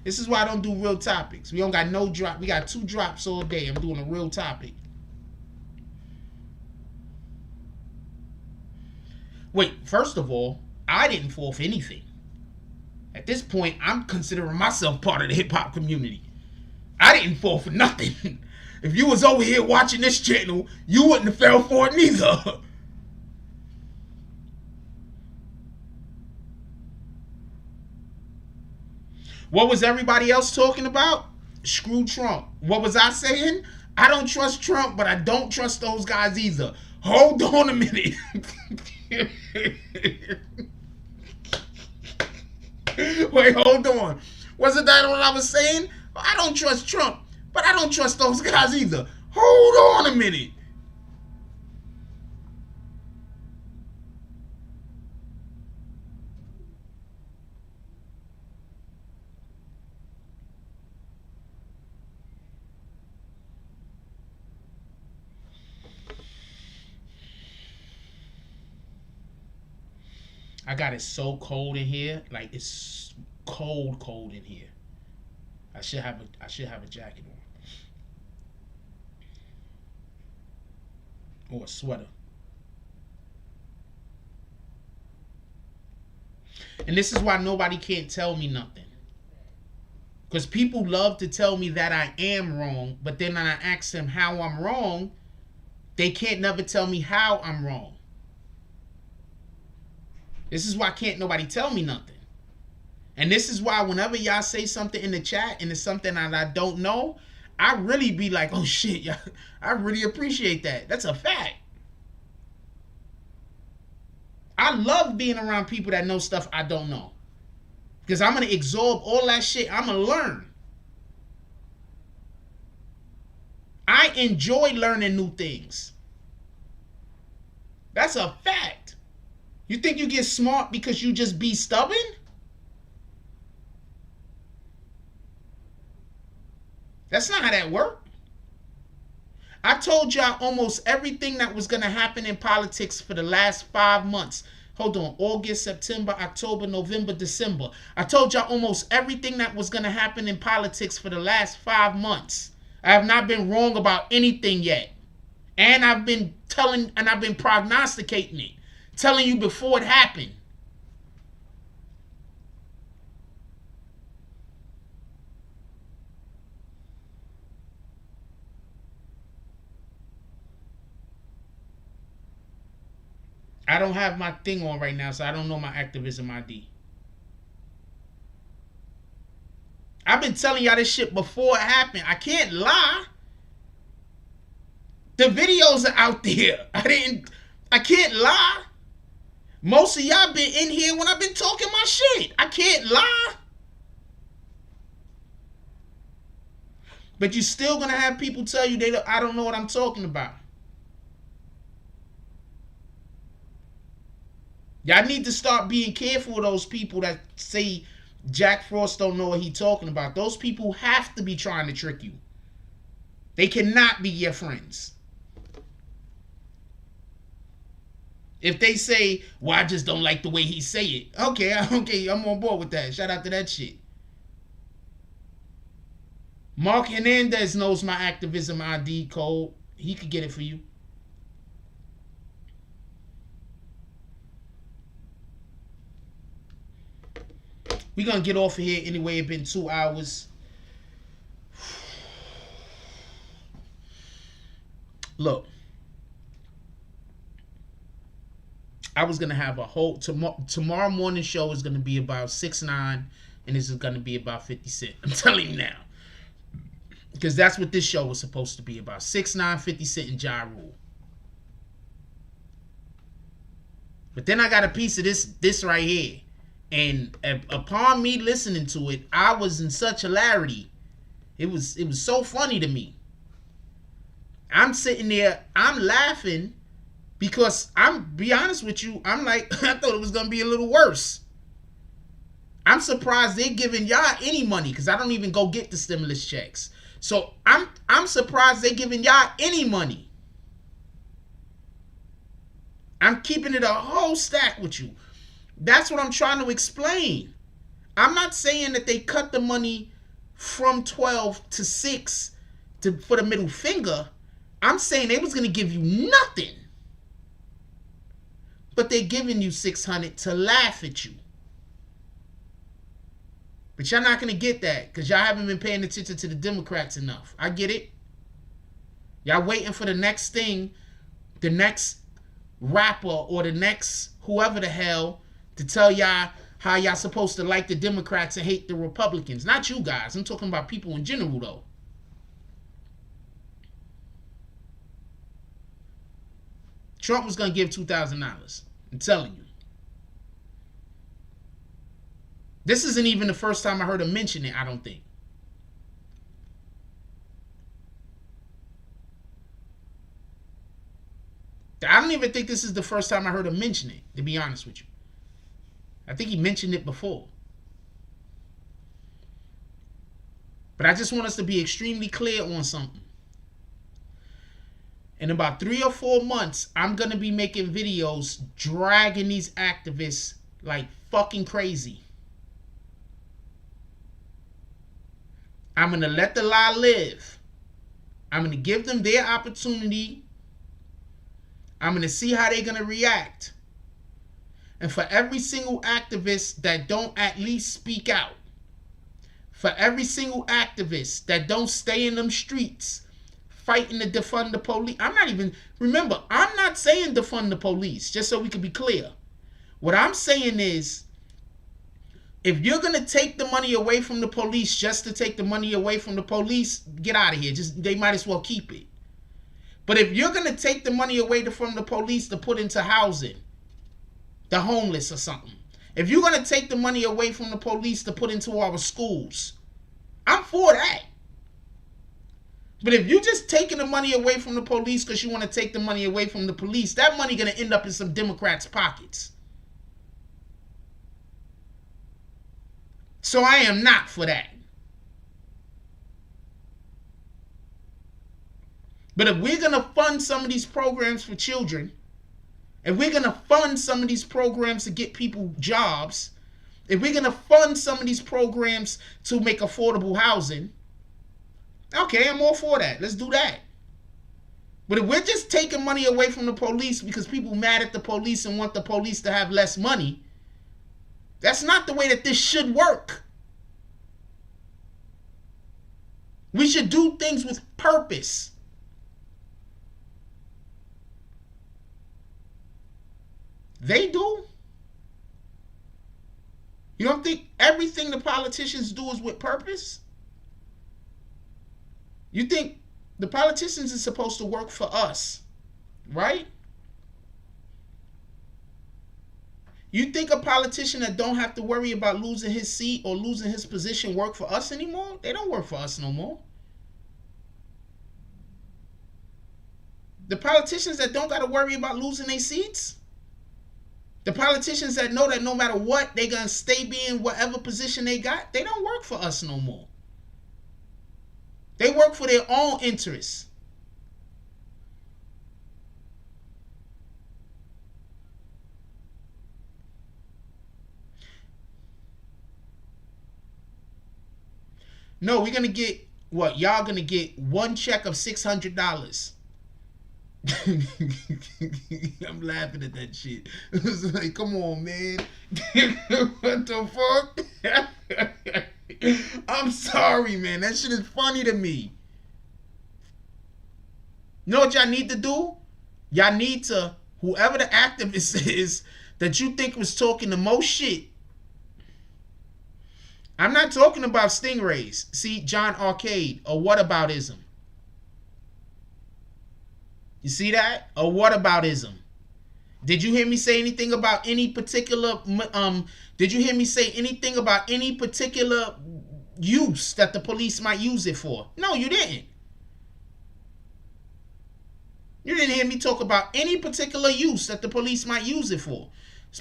This is why I don't do real topics. We don't got no drop. We got 2 drops all day. I'm doing a real topic. Wait, first of all, I didn't fall for anything. At this point, I'm considering myself part of the hip-hop community. I didn't fall for nothing. If you was over here watching this channel, you wouldn't have fell for it neither. What was everybody else talking about? Screw Trump. What was I saying? I don't trust Trump, but I don't trust those guys either. Hold on a minute. Wait, hold on. Wasn't that what I was saying? I don't trust Trump, but I don't trust those guys either. Hold on a minute. I got it so cold in here, like it's cold in here. I should have a jacket on or a sweater. And this is why nobody can't tell me nothing. Because people love to tell me that I am wrong, but then when I ask them how I'm wrong, they can't never tell me how I'm wrong. This is why can't nobody tell me nothing. And this is why whenever y'all say something in the chat and it's something that I don't know, I really be like, oh shit, y'all, I really appreciate that. That's a fact. I love being around people that know stuff I don't know. Because I'm going to absorb all that shit. I'm going to learn. I enjoy learning new things. That's a fact. You think you get smart because you just be stubborn? That's not how that works. I told y'all almost everything that was going to happen in politics for the last 5 months. Hold on. August, September, October, November, December. I told y'all almost everything that was going to happen in politics for the last 5 months. I have not been wrong about anything yet. And I've been prognosticating it. Telling you before it happened. I don't have my thing on right now, so I don't know my activism ID. I've been telling y'all this shit before it happened. I can't lie. The videos are out there. I can't lie. Most of y'all been in here when I've been talking my shit. I can't lie. But you're still going to have people tell you I don't know what I'm talking about. Y'all need to start being careful of those people that say Jack Frost don't know what he's talking about. Those people have to be trying to trick you. They cannot be your friends. If they say, well, I just don't like the way he say it. Okay, I'm on board with that. Shout out to that shit. Mark Hernandez knows my activism ID code. He could get it for you. We're going to get off of here anyway. It's been 2 hours. Look. I was going to have a whole... Tomorrow morning show is going to be about 6ix9ine. And this is going to be about 50 Cent. I'm telling you now. Because that's what this show was supposed to be about. 6ix9ine, 50 Cent, and Ja Rule. But then I got a piece of this right here. And upon me listening to it, I was in such hilarity. It was so funny to me. I'm sitting there, I'm laughing because be honest with you, I'm like, I thought it was going to be a little worse. I'm surprised they're giving y'all any money because I don't even go get the stimulus checks. So I'm surprised they're giving y'all any money. I'm keeping it a whole stack with you. That's what I'm trying to explain. I'm not saying that they cut the money from 12 to 6 for the middle finger. I'm saying they was going to give you nothing. But they're giving you $600 to laugh at you. But y'all not going to get that because y'all haven't been paying attention to the Democrats enough. I get it. Y'all waiting for the next thing, the next rapper or the next whoever the hell to tell y'all how y'all supposed to like the Democrats and hate the Republicans. Not you guys. I'm talking about people in general, though. Trump was going to give $2,000. I'm telling you. This isn't even the first time I heard him mention it, I don't think. I don't even think this is the first time I heard him mention it, to be honest with you. I think he mentioned it before. But I just want us to be extremely clear on something. In about 3 or 4 months, I'm going to be making videos dragging these activists like fucking crazy. I'm going to let the lie live. I'm going to give them their opportunity. I'm going to see how they're going to react. And for every single activist that don't at least speak out, for every single activist that don't stay in them streets fighting to defund the police, I'm not saying defund the police, just so we can be clear. What I'm saying is, if you're going to take the money away from the police just to take the money away from the police, get out of here. They might as well keep it. But if you're going to take the money away from the police to put into housing, the homeless or something. If you're going to take the money away from the police to put into our schools, I'm for that. But if you're just taking the money away from the police because you want to take the money away from the police, that money going to end up in some Democrats' pockets. So I am not for that. But if we're going to fund some of these programs for children, if we're going to fund some of these programs to get people jobs, if we're going to fund some of these programs to make affordable housing, okay, I'm all for that. Let's do that. But if we're just taking money away from the police because people mad at the police and want the police to have less money, that's not the way that this should work. We should do things with purpose. They do. You don't think everything the politicians do is with purpose? You think the politicians are supposed to work for us, right? You think a politician that don't have to worry about losing his seat or losing his position work for us anymore? They don't work for us no more. The politicians that don't got to worry about losing their seats, the politicians that know that no matter what, they going to stay being whatever position they got, they don't work for us no more. They work for their own interests. No, we're going to get, what, y'all going to get one check of $600. I'm laughing at that shit. It's like, come on, man. What the fuck? I'm sorry, man. That shit is funny to me. You know what y'all need to do? Y'all need to, whoever the activist is that you think was talking the most shit. I'm not talking about stingrays. See, John Arcade, or whataboutism. You see that? Or whataboutism. Did you hear me say anything about any particular, did you hear me say anything about any particular use that the police might use it for? No, you didn't. You didn't hear me talk about any particular use that the police might use it for.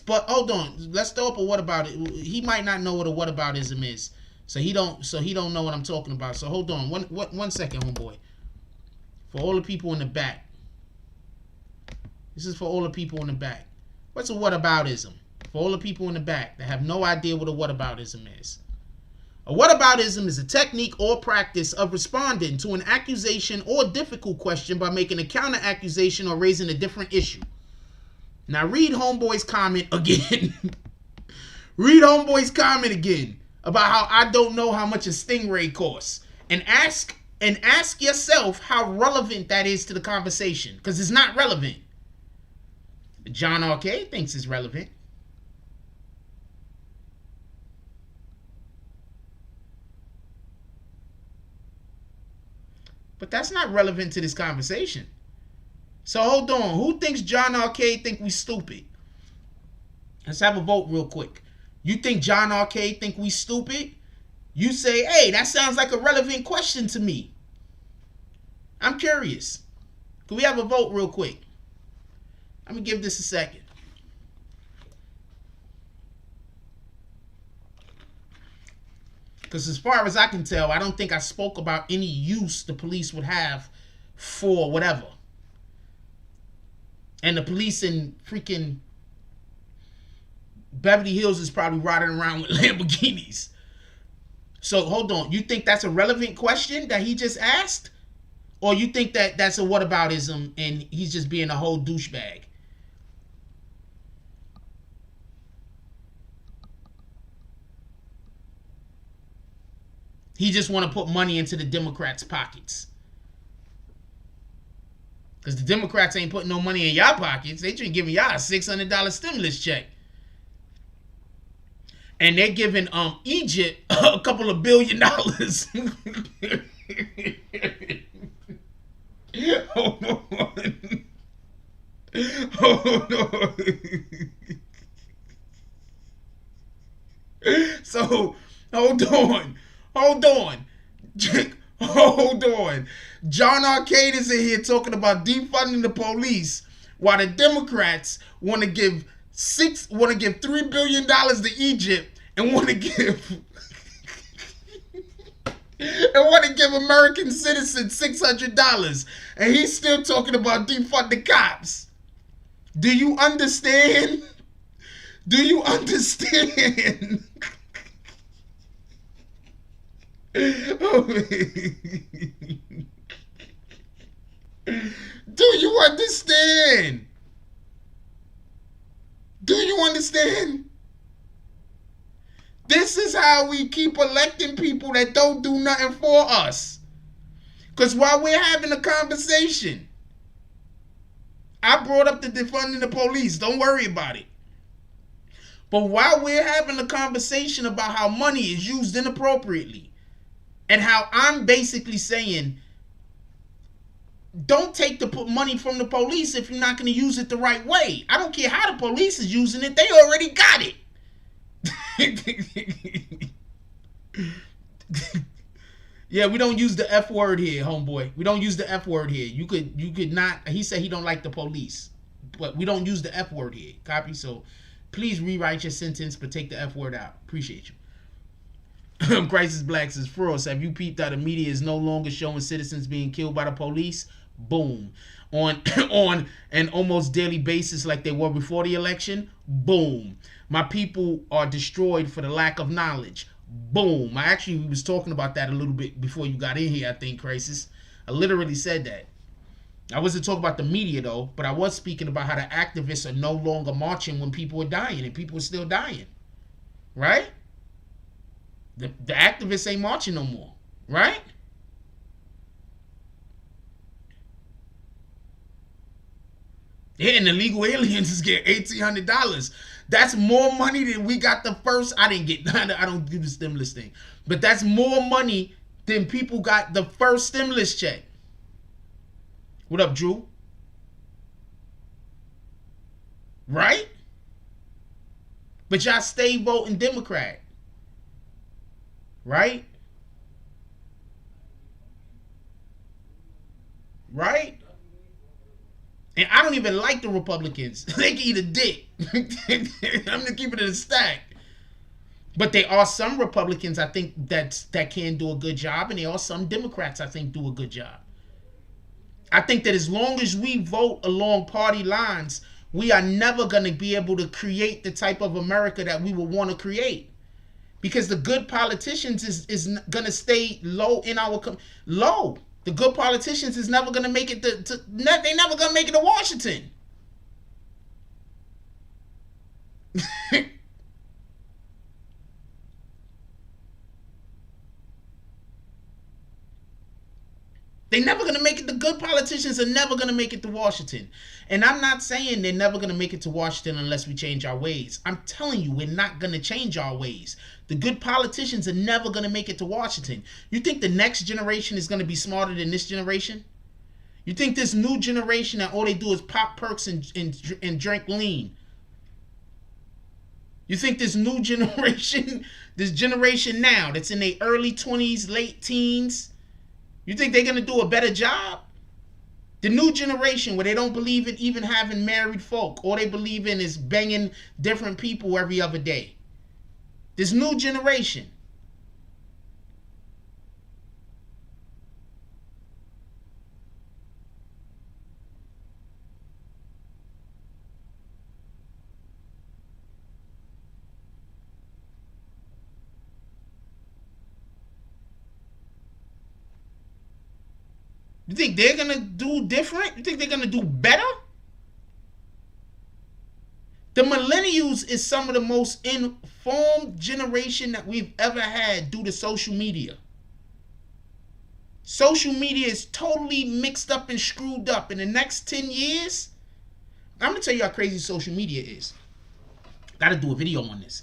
But hold on, let's throw up a what about it. He might not know what a whataboutism is, so he don't know what I'm talking about. So hold on, one second, homeboy. For all the people in the back, this is for all the people in the back. What's a whataboutism? For all the people in the back that have no idea what a whataboutism is. A whataboutism is a technique or practice of responding to an accusation or difficult question by making a counter accusation or raising a different issue. Now read homeboy's comment again. Read homeboy's comment again about how I don't know how much a stingray costs, and ask yourself how relevant that is to the conversation, because it's not relevant. John Arcade thinks it's relevant. But that's not relevant to this conversation. So hold on. Who thinks John Arcade think we stupid? Let's have a vote real quick. You think John Arcade think we stupid? You say, hey, that sounds like a relevant question to me. I'm curious. Can we have a vote real quick? Let me give this a second. Because as far as I can tell, I don't think I spoke about any use the police would have for whatever. And the police in freaking Beverly Hills is probably riding around with Lamborghinis. So hold on. You think that's a relevant question that he just asked? Or you think that that's a whataboutism and he's just being a whole douchebag? He just want to put money into the Democrats' pockets. Because the Democrats ain't putting no money in y'all pockets. They just giving y'all a $600 stimulus check. And they're giving Egypt a couple of $1 billion. Hold on. Hold on. So, hold on. Hold on. Hold on. John Arcade is in here talking about defunding the police, while the Democrats want to give $3 billion to Egypt and want to give American citizens $600, and he's still talking about defund the cops. Do you understand? Do you understand? Do you understand? Do you understand? This is how we keep electing people that don't do nothing for us. Because while we're having a conversation, I brought up the defunding the police. Don't worry about it. But while we're having a conversation about how money is used inappropriately, and how I'm basically saying don't take the money from the police if you're not going to use it the right way. I don't care how the police is using it. They already got it. Yeah, we don't use the F word here, homeboy. We don't use the F word here. You could not. He said he don't like the police, but we don't use the F word here. Copy? So please rewrite your sentence, but take the F word out. Appreciate you. Crisis Blacks is frost. Have you peeped how the media is no longer showing citizens being killed by the police? Boom. On an almost daily basis like they were before the election? Boom. My people are destroyed for the lack of knowledge. Boom. I actually was talking about that a little bit before you got in here, I think, Crisis. I literally said that. I wasn't talking about the media, though, but I was speaking about how the activists are no longer marching when people are dying, and people are still dying. Right? The activists ain't marching no more. Right? Yeah, and illegal aliens is getting $1,800. That's more money than we got the first. I don't do the stimulus thing. But that's more money than people got the first stimulus check. What up, Drew? Right? But y'all stay voting Democrat. Right? Right? And I don't even like the Republicans. They can eat a dick. I'm gonna keep it in a stack. But there are some Republicans I think that can do a good job, and there are some Democrats I think do a good job. I think that as long as we vote along party lines, we are never gonna be able to create the type of America that we would want to create. Because the good politicians is gonna stay low in our low. The good politicians is never gonna make it they never gonna make it to Washington. They're never going to make it. The good politicians are never going to make it to Washington. And I'm not saying they're never going to make it to Washington unless we change our ways. I'm telling you, we're not going to change our ways. The good politicians are never going to make it to Washington. You think the next generation is going to be smarter than this generation? You think this new generation that all they do is pop perks and drink lean? You think this new generation, this generation now that's in their early 20s, late teens, you think they're going to do a better job? The new generation where they don't believe in even having married folk. All they believe in is banging different people every other day. This new generation. You think they're going to do different? You think they're going to do better? The millennials is some of the most informed generation that we've ever had due to social media. Social media is totally mixed up and screwed up. In the next 10 years, I'm going to tell you how crazy social media is. Got to do a video on this.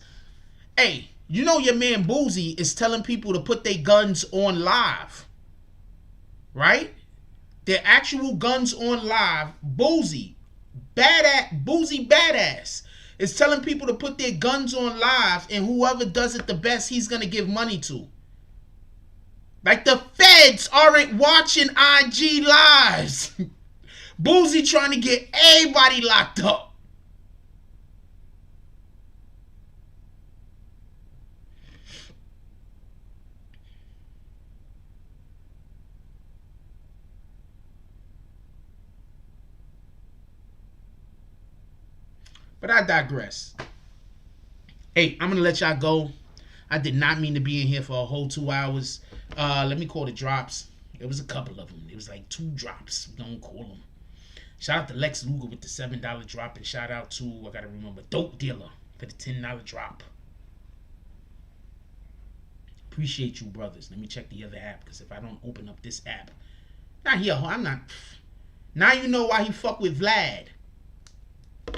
Hey, you know your man Boozy is telling people to put their guns on live. Right? Their actual guns on live. Boozy badass is telling people to put their guns on live, and whoever does it the best, he's gonna give money to. Like the feds aren't watching IG lives. Boozy trying to get everybody locked up. But I digress. Hey, I'm going to let y'all go. I did not mean to be in here for a whole 2 hours. Let me call the drops. There was a couple of them. It was like 2 drops. We don't call them. Shout out to Lex Luger with the $7 drop. And shout out to, I got to remember, Dope Dealer for the $10 drop. Appreciate you, brothers. Let me check the other app. Because if I don't open up this app. Not here. I'm not. Now you know why he fuck with Vlad.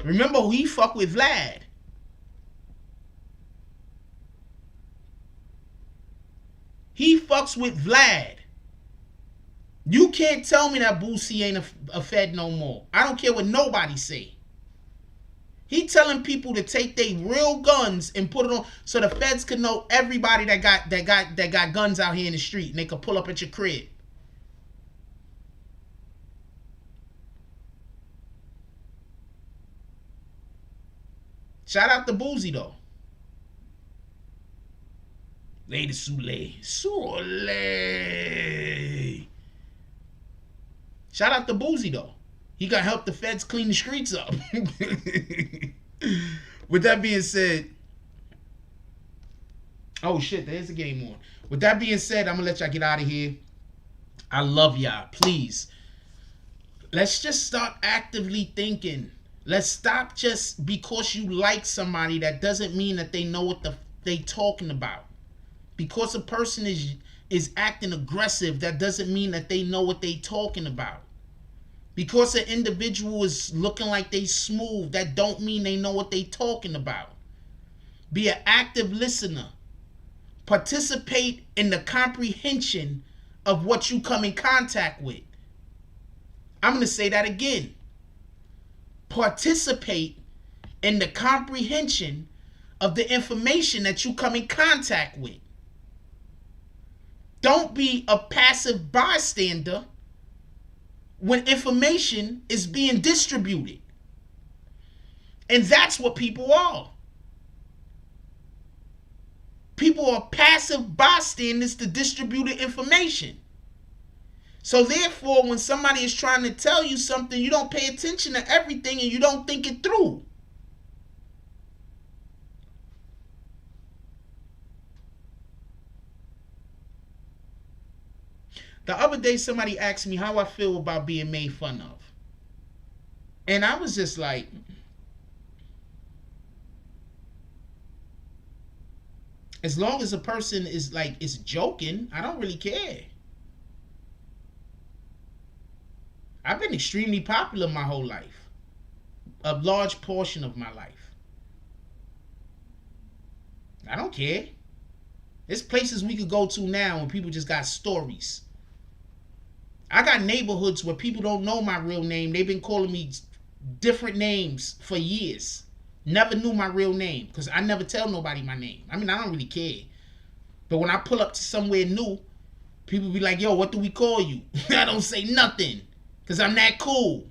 Remember who he fuck with, Vlad. He fucks with Vlad. You can't tell me that Boosie ain't a Fed no more. I don't care what nobody say. He telling people to take their real guns and put it on so the feds can know everybody that got guns out here in the street and they can pull up at your crib. Shout out to Boosie though. Lady Soule. Shout out to Boosie though. He got help the feds clean the streets up. With that being said, oh shit, there's a game on. With that being said, I'm gonna let y'all get out of here. I love y'all. Please, let's just start actively thinking. Let's stop just because you like somebody. That doesn't mean that they know what they talking about. Because a person is acting aggressive, that doesn't mean that they know what they talking about. Because an individual is looking like they smooth, that don't mean they know what they talking about. Be an active listener. Participate in the comprehension of what you come in contact with. I'm going to say that again. Participate in the comprehension of the information that you come in contact with. Don't be a passive bystander when information is being distributed. And that's what people are. People are passive bystanders to distributed information. So therefore, when somebody is trying to tell you something, you don't pay attention to everything and you don't think it through. The other day, somebody asked me how I feel about being made fun of. And I was just like, as long as a person is joking, I don't really care. I've been extremely popular my whole life. A large portion of my life. I don't care. There's places we could go to now and people just got stories. I got neighborhoods where people don't know my real name. They've been calling me different names for years. Never knew my real name because I never tell nobody my name. I mean, I don't really care. But when I pull up to somewhere new, people be like, yo, what do we call you? I don't say nothing because I'm that cool.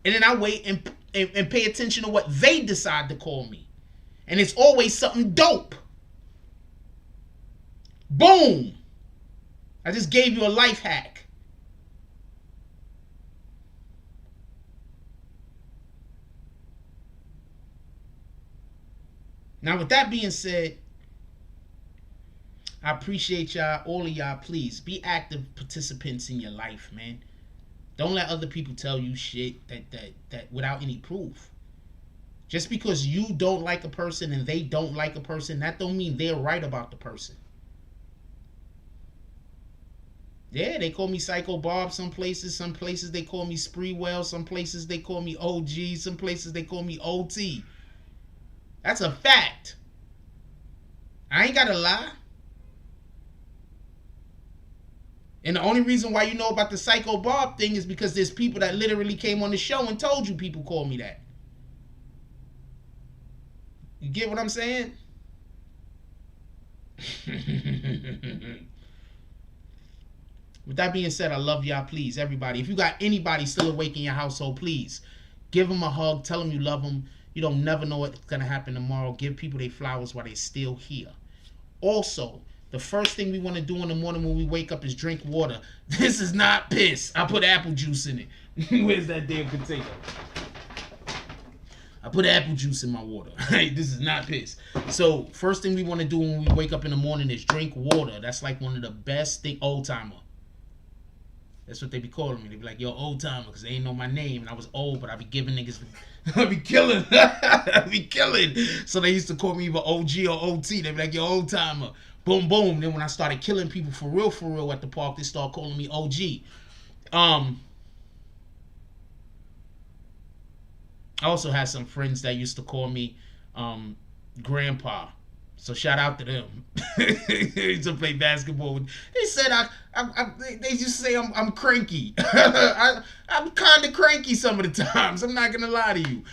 And then I wait and pay attention to what they decide to call me. And it's always something dope. Boom. I just gave you a life hack. Now, with that being said, I appreciate y'all, all of y'all. Please be active participants in your life, man. Don't let other people tell you shit that without any proof. Just because you don't like a person and they don't like a person, that don't mean they're right about the person. Yeah, they call me Psycho Bob some places they call me Spreewell, some places they call me OG, some places they call me OT. That's a fact. I ain't gotta lie. And the only reason why you know about the Psycho Bob thing is because there's people that literally came on the show and told you people call me that. You get what I'm saying? With that being said, I love y'all. Please, everybody. If you got anybody still awake in your household, please give them a hug. Tell them you love them. You don't never know what's going to happen tomorrow. Give people their flowers while they're still here. Also, the first thing we want to do in the morning when we wake up is drink water. This is not piss. I put apple juice in it. Where's that damn container? I put apple juice in my water. This is not piss. So, first thing we want to do when we wake up in the morning is drink water. That's like one of the best things. Old timer. That's what they be calling me. They be like, yo, old timer, because they ain't know my name. And I was old, but I be giving niggas, I be killing. I be killing. So they used to call me either OG or OT. They be like, yo, old timer. Boom, boom. Then when I started killing people for real at the park, they started calling me OG. I also had some friends that used to call me Grandpa. So shout out to them. They used to play basketball. They said they just say I'm cranky. I'm kind of cranky some of the times. I'm not gonna lie to you.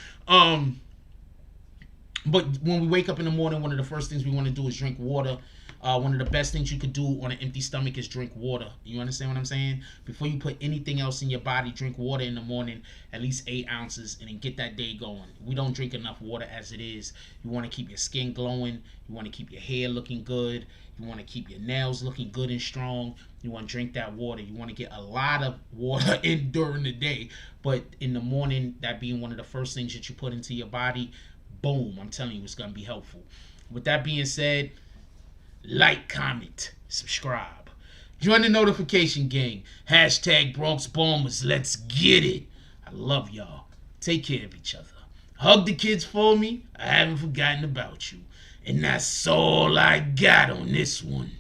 But when we wake up in the morning, one of the first things we want to do is drink water. One of the best things you could do on an empty stomach is drink water. You understand what I'm saying? Before you put anything else in your body, drink water in the morning, at least 8 ounces, and then get that day going. We don't drink enough water as it is. You want to keep your skin glowing. You want to keep your hair looking good. You want to keep your nails looking good and strong. You want to drink that water. You want to get a lot of water in during the day. But in the morning, that being one of the first things that you put into your body, boom, I'm telling you, it's going to be helpful. With that being said, like, comment, subscribe. Join the notification gang. Hashtag Bronx Bombers. Let's get it. I love y'all. Take care of each other. Hug the kids for me. I haven't forgotten about you. And that's all I got on this one.